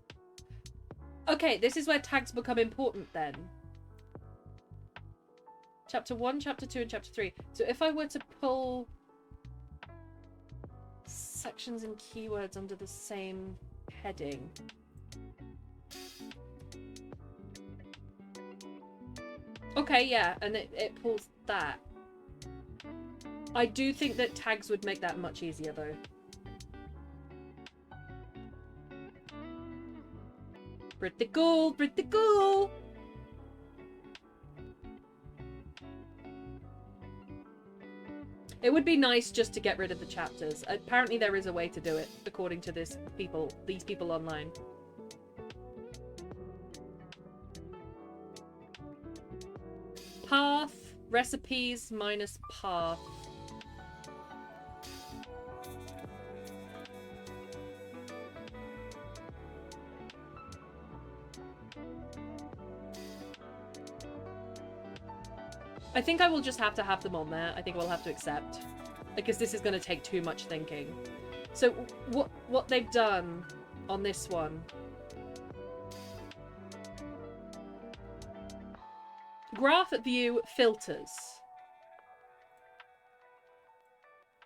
Okay, this is where tags become important then. Chapter 1, Chapter 2, and Chapter 3. So if I were to pull sections and keywords under the same heading. Okay, yeah, and it pulls that. I do think that tags would make that much easier, though. Pretty cool, pretty cool! It would be nice just to get rid of the chapters. Apparently there is a way to do it, according to these people online. Path, recipes minus path. I think I will just have to have them on there. I think we'll have to accept. Because this is going to take too much thinking. So what they've done on this one. Graph view filters.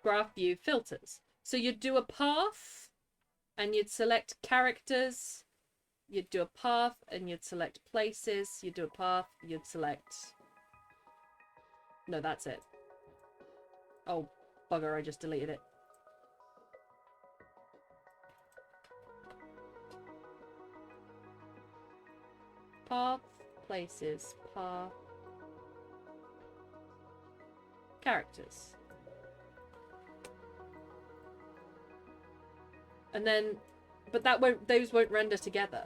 Graph view filters. So you'd do a path and you'd select characters. You'd do a path and you'd select places. You'd do a path, you'd select... No, that's it. Oh, bugger, I just deleted it. Path, places, path, characters. And then, but those won't render together.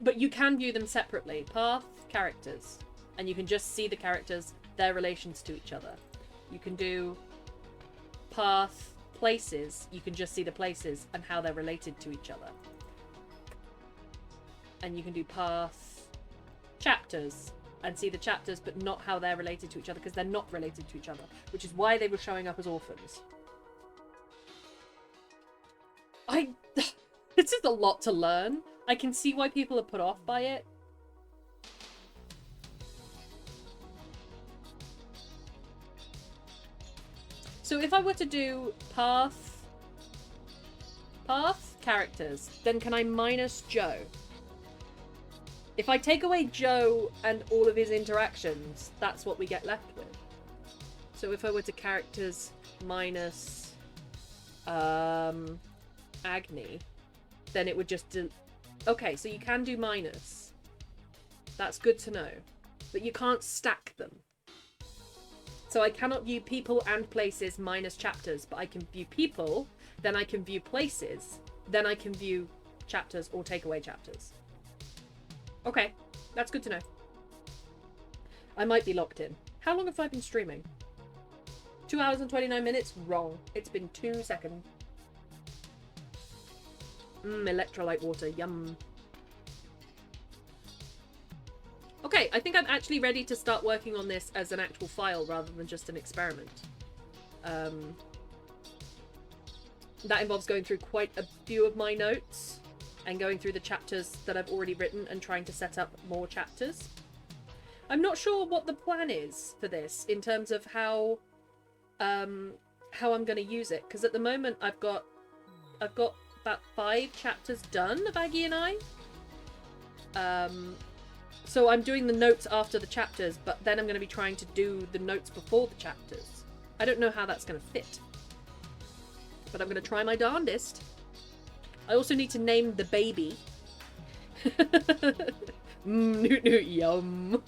But you can view them separately. Path, characters. And you can just see the characters, their relations to each other. You can do path, places. You can just see the places and how they're related to each other. And you can do path, chapters. And see the chapters, but not how they're related to each other, because they're not related to each other. Which is why they were showing up as orphans. This is a lot to learn. I can see why people are put off by it. So if I were to do path, characters, then can I minus Joe? If I take away Joe and all of his interactions, that's what we get left with. So if I were to characters minus Agni, then it would just do... Okay, so you can do minus. That's good to know. But you can't stack them. So I cannot view people and places minus chapters, but I can view people, then I can view places, then I can view chapters or take away chapters. Okay, that's good to know. I might be locked in. How long have I been streaming? 2 hours and 29 minutes? Wrong. It's been 2 seconds. Electrolyte water, yum. Okay, I think I'm actually ready to start working on this as an actual file rather than just an experiment. That involves going through quite a few of my notes and going through the chapters that I've already written and trying to set up more chapters. I'm not sure what the plan is for this in terms of how I'm going to use it, because at the moment I've got about 5 chapters done of Aggie and I. So I'm doing the notes after the chapters, but then I'm going to be trying to do the notes before the chapters. I don't know how that's going to fit, but I'm going to try my darndest. I also need to name the baby. Newt newt, yum.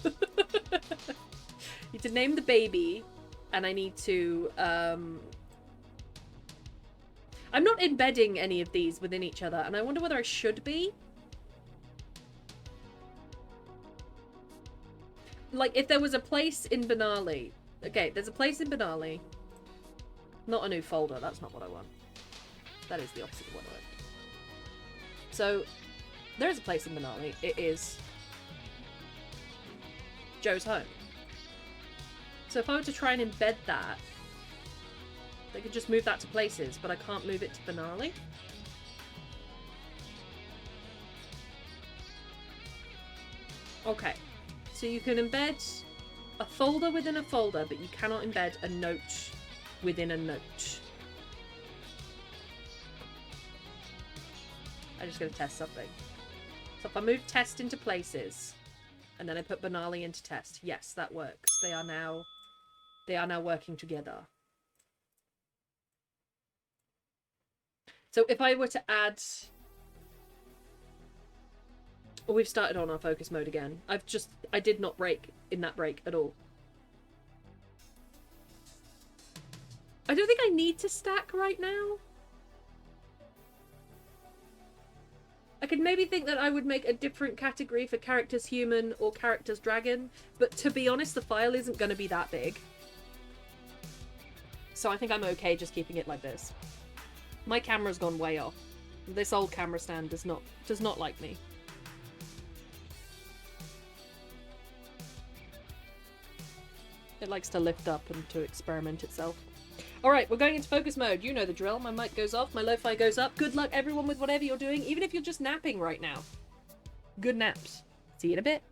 Need to name the baby, and I need to I'm not embedding any of these within each other, and I wonder whether I should be. Like, if there was a place in Benali... Okay, there's a place in Benali. Not a new folder, that's not what I want. That is the opposite of what I want. So, there is a place in Benali. It is Joe's home. So if I were to try and embed that, I could just move that to places, but I can't move it to Benali. Okay, so you can embed a folder within a folder, but you cannot embed a note within a note. I'm just going to test something. So if I move test into places, And then I put Banali into test. Yes, that works. They are now working together. So if I were to add... Oh, we've started on our focus mode again. I did not break in that break at all. I don't think I need to stack right now. I could maybe think that I would make a different category for characters human or characters dragon, but to be honest, the file isn't going to be that big. So I think I'm okay just keeping it like this. My camera's gone way off. This old camera stand does not like me. It likes to lift up and to experiment itself. Alright, we're going into focus mode. You know the drill. My mic goes off, my lo-fi goes up. Good luck everyone with whatever you're doing, even if you're just napping right now. Good naps. See you in a bit.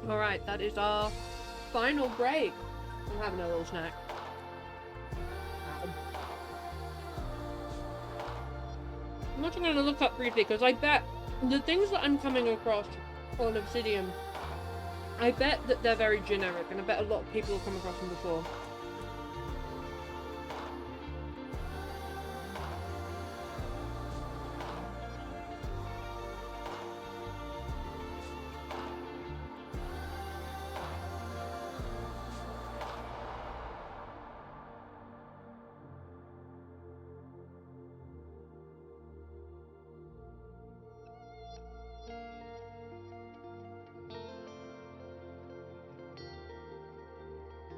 Alright, that is our final break. I'm having a little snack. I'm actually going to look up briefly because I bet the things that I'm coming across on Obsidian, I bet that they're very generic, and I bet a lot of people have come across them before.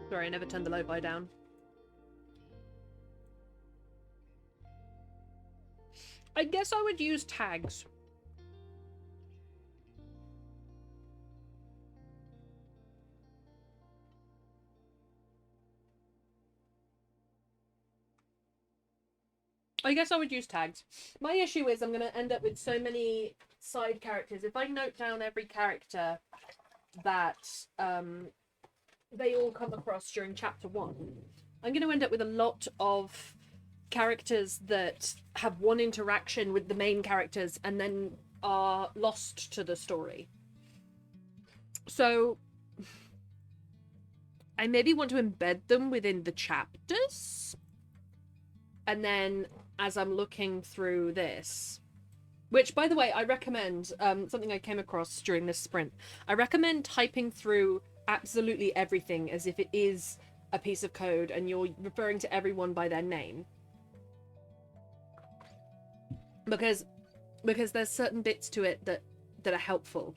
Sorry, I never turned the lo-fi down. I guess I would use tags. I guess I would use tags. My issue is I'm going to end up with so many side characters. If I note down every character that they all come across during chapter 1, I'm going to end up with a lot of characters that have one interaction with the main characters and then are lost to the story. So I maybe want to embed them within the chapters. And then as I'm looking through this, which, by the way, I recommend, something I came across during this sprint, I recommend typing through absolutely everything as if it is a piece of code and you're referring to everyone by their name. Because there's certain bits to it that are helpful.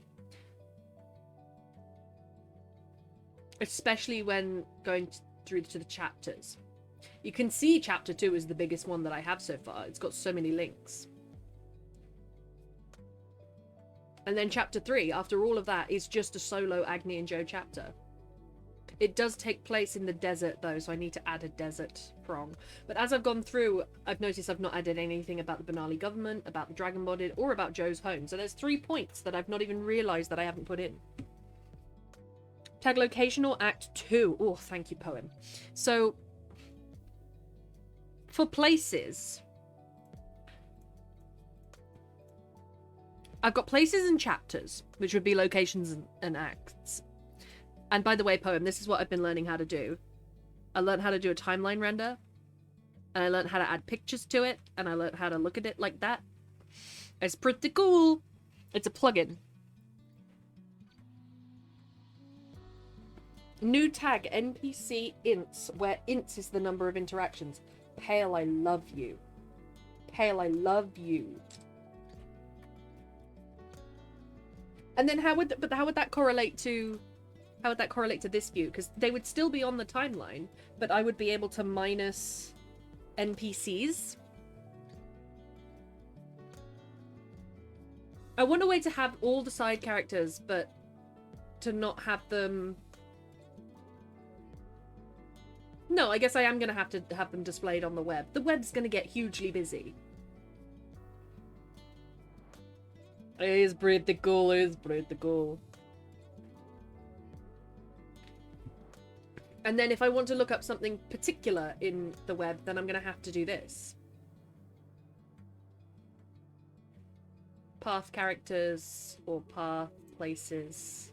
Especially when going through to the chapters. You can see chapter 2 is the biggest one that I have so far. It's got so many links. And then chapter 3, after all of that, is just a solo Agni and Joe chapter. It does take place in the desert, though, so I need to add a desert prong. But as I've gone through, I've noticed I've not added anything about the Benali government, about the Dragon Bodied, or about Joe's home. So there's 3 points that I've not even realised that I haven't put in. Tag location or Act 2. Oh, thank you, poem. So, for places, I've got places and chapters, which would be locations and acts. And by the way, poem, this is what I've been learning how to do. I learned how to do a timeline render, and I learned how to add pictures to it, and I learned how to look at it like that. It's pretty cool. It's a plugin. New tag, NPC ints, where ints is the number of interactions. Pale, I love you. Pale, I love you. And then how would that correlate to this view? Because they would still be on the timeline, but I would be able to minus NPCs. I want a way to have all the side characters, but to not have them... No, I guess I am going to have them displayed on the web. The web's going to get hugely busy. It is pretty cool, it is pretty cool. And then if I want to look up something particular in the web, then I'm going to have to do this. Path characters or path places.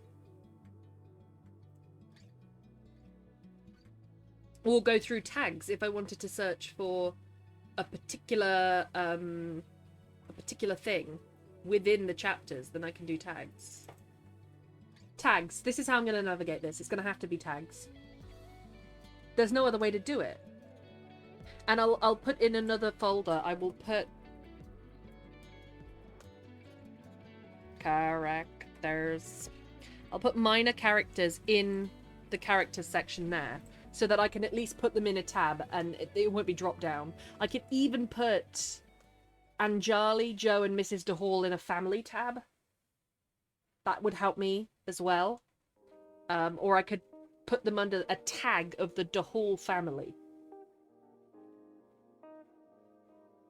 Or go through tags if I wanted to search for a particular thing within the chapters, then I can do tags. Tags. This is how I'm going to navigate this. It's going to have to be tags. There's no other way to do it. And I'll put in another folder. I will put characters. I'll put minor characters in the characters section there, so that I can at least put them in a tab and it won't be dropped down. I could even put Anjali, Joe, and Mrs. DeHall in a family tab. That would help me as well. Or I could put them under a tag of the DeHall family.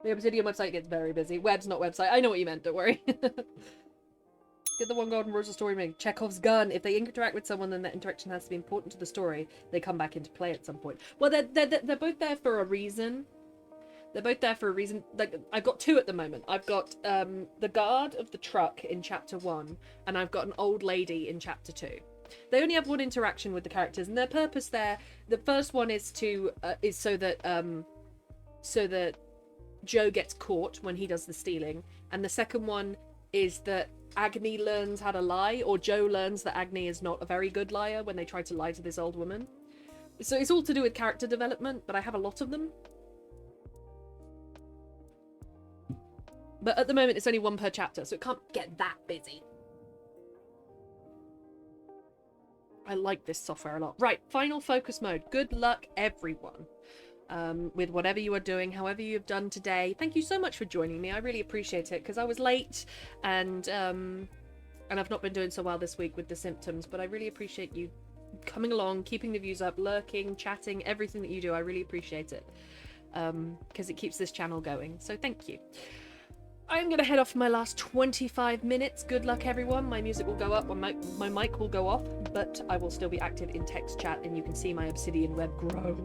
The Obsidian website gets very busy. Web's not website. I know what you meant, don't worry. Get the one golden rule of story ring. Chekhov's gun. If they interact with someone, then that interaction has to be important to the story. They come back into play at some point. Well, they're both there for a reason. They're both there for a reason. Like, I've got two at the moment. I've got the guard of the truck in chapter 1, and I've got an old lady in chapter 2. They only have one interaction with the characters, and their purpose there. The first one is to so that Joe gets caught when he does the stealing, and the second one is that Agni learns how to lie, or Joe learns that Agni is not a very good liar when they try to lie to this old woman. So it's all to do with character development, but I have a lot of them. But at the moment, it's only one per chapter, so it can't get that busy. I like this software a lot. Right, final focus mode. Good luck, everyone. With whatever you are doing, however you've done today. Thank you so much for joining me. I really appreciate it, because I was late, and I've not been doing so well this week with the symptoms, but I really appreciate you coming along, keeping the views up, lurking, chatting, everything that you do. I really appreciate it, because it keeps this channel going. So thank you. I'm going to head off for my last 25 minutes. Good luck, everyone. My music will go up, my mic will go off, but I will still be active in text chat, and you can see my Obsidian web grow.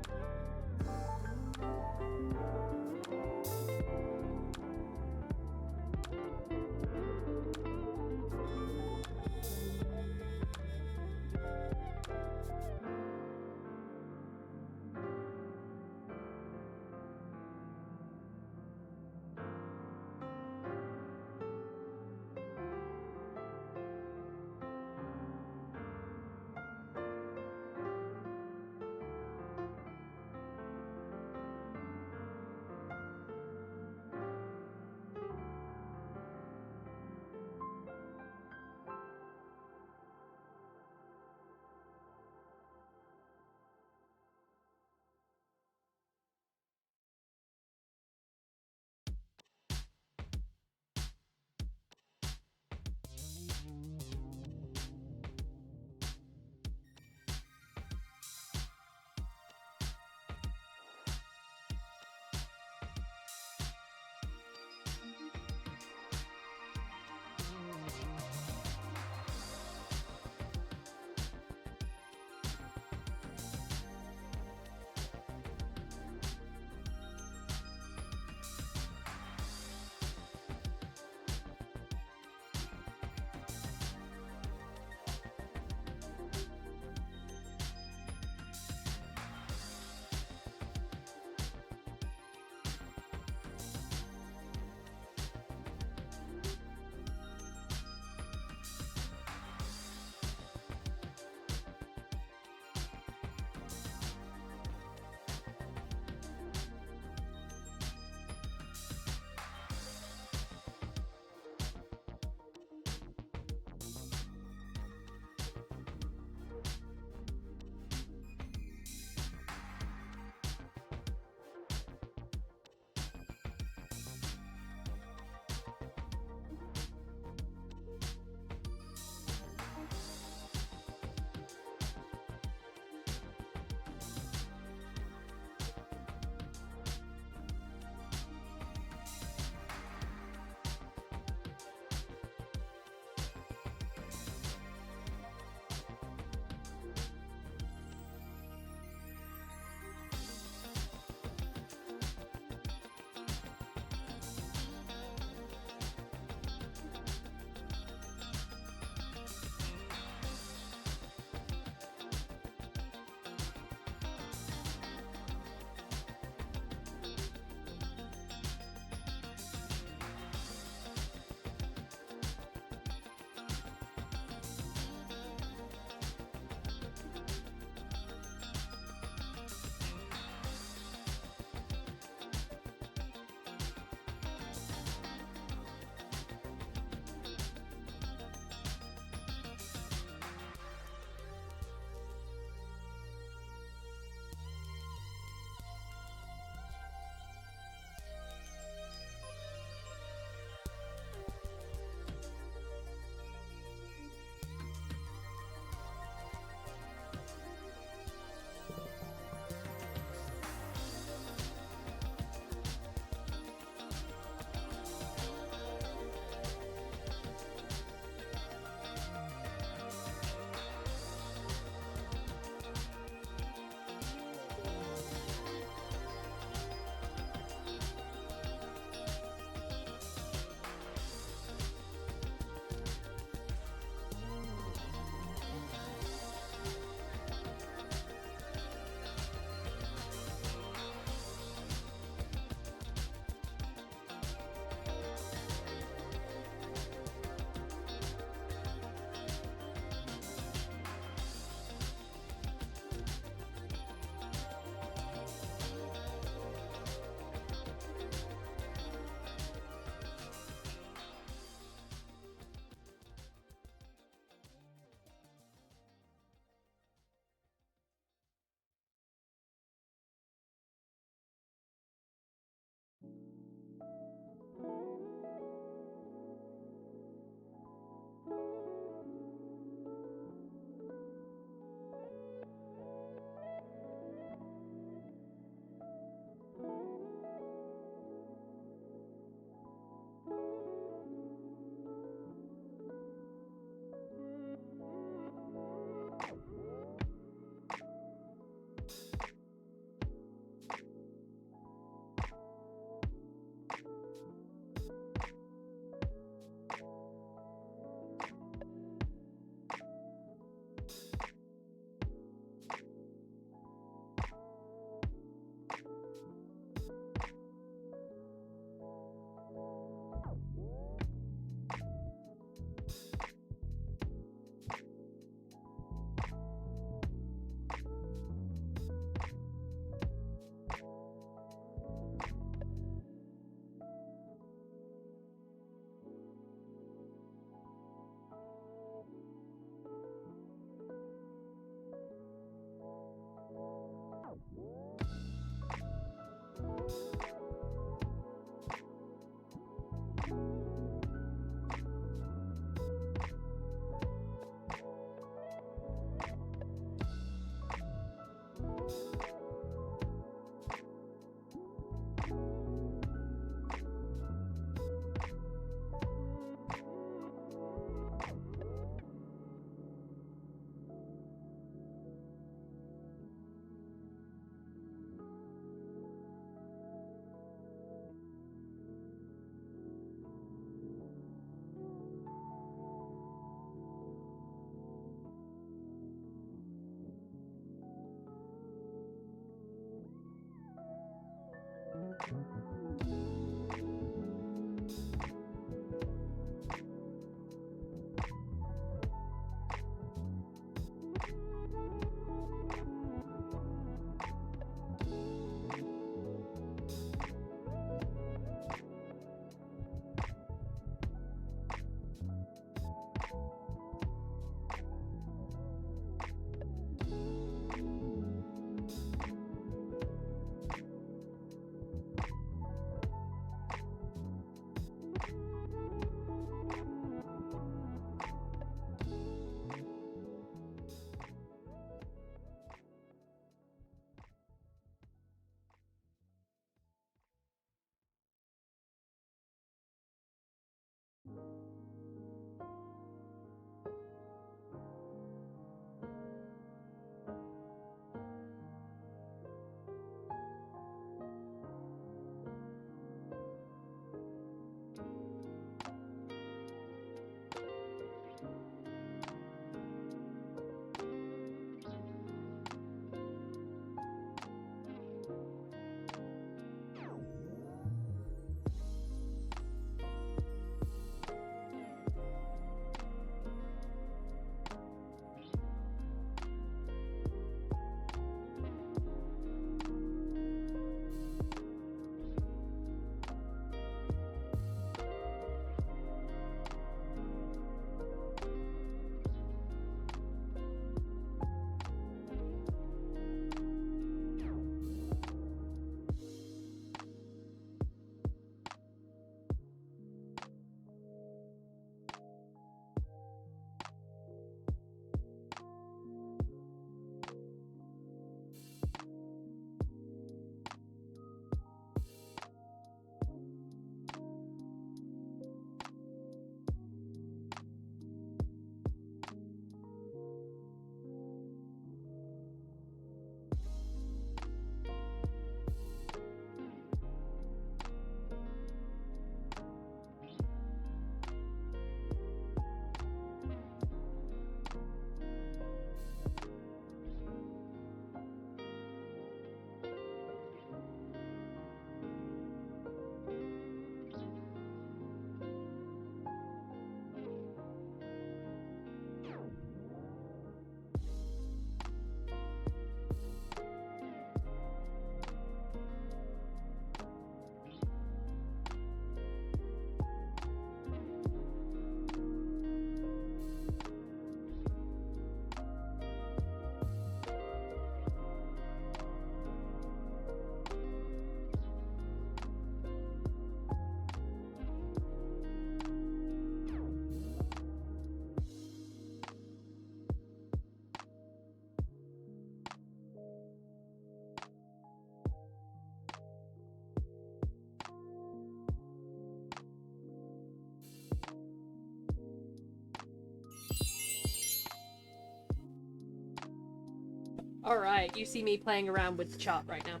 Alright, you see me playing around with the chart right now.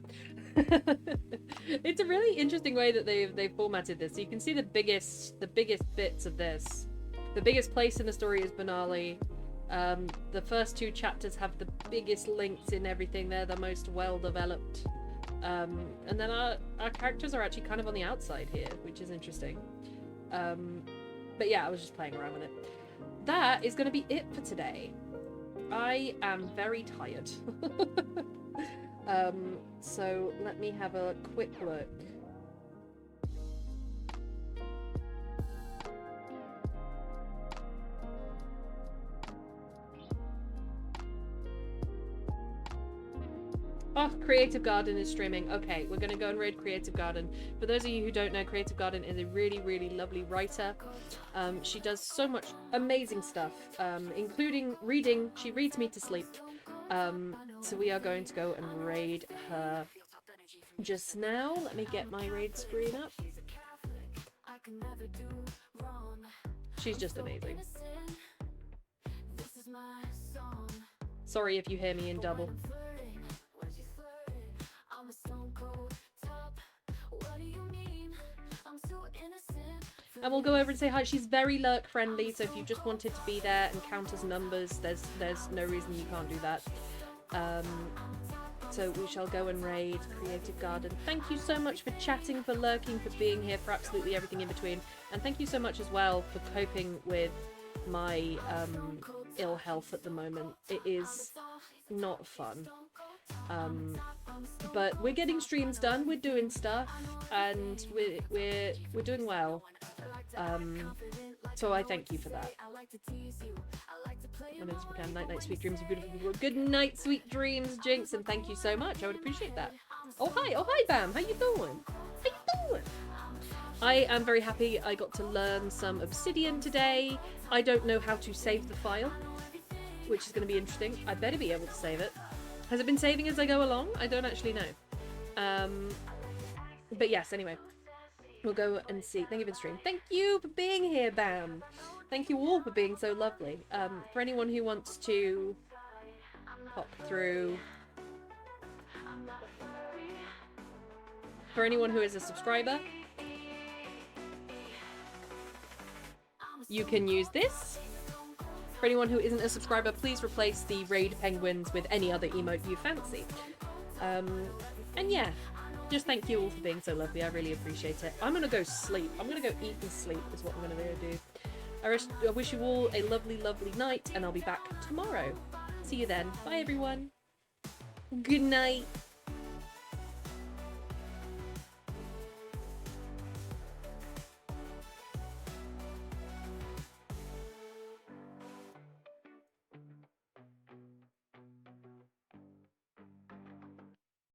It's a really interesting way that they've formatted this. So you can see the biggest bits of this. The biggest place in the story is Benali. The first two chapters have the biggest links in everything. They're the most well developed. And then our characters are actually kind of on the outside here, which is interesting. But yeah, I was just playing around with it. That is going to be it for today. I am very tired. So let me have a quick look. Oh, Creative Garden is streaming. Okay, we're gonna go and raid Creative Garden. For those of you who don't know, Creative Garden is a really, really lovely writer. She does so much amazing stuff, including reading. She reads me to sleep. So we are going to go and raid her just now. Let me get my raid screen up. She's just amazing. Sorry if you hear me in double. And we'll go over and say hi. She's very lurk friendly, so if you just wanted to be there and count as numbers, there's no reason you can't do that. So we shall go and raid Creative Garden. Thank you so much for chatting, for lurking, for being here, for absolutely everything in between. And thank you so much as well for coping with my ill health at the moment. It is not fun. But we're getting streams done, we're doing stuff, and we're doing well. So I thank you for that. Night, sweet dreams, beautiful people. Good night, sweet dreams, Jinx, and thank you so much. I would appreciate that. Oh hi, Bam. How you doing? How you doing? I am very happy I got to learn some Obsidian today. I don't know how to save the file, which is going to be interesting. I better be able to save it. Has it been saving as I go along? I don't actually know. But yes, anyway. We'll go and see. Thank you for the stream. Thank you for being here, Bam. Thank you all for being so lovely. For anyone who wants to pop through, for anyone who is a subscriber, you can use this. For anyone who isn't a subscriber, please replace the raid penguins with any other emote you fancy. And yeah. Just thank you all for being so lovely. I really appreciate it. I'm gonna go sleep. I'm gonna go eat and sleep is what I'm gonna go do. I wish you all a lovely, lovely night, and I'll be back tomorrow. See you then. Bye, everyone. Good night.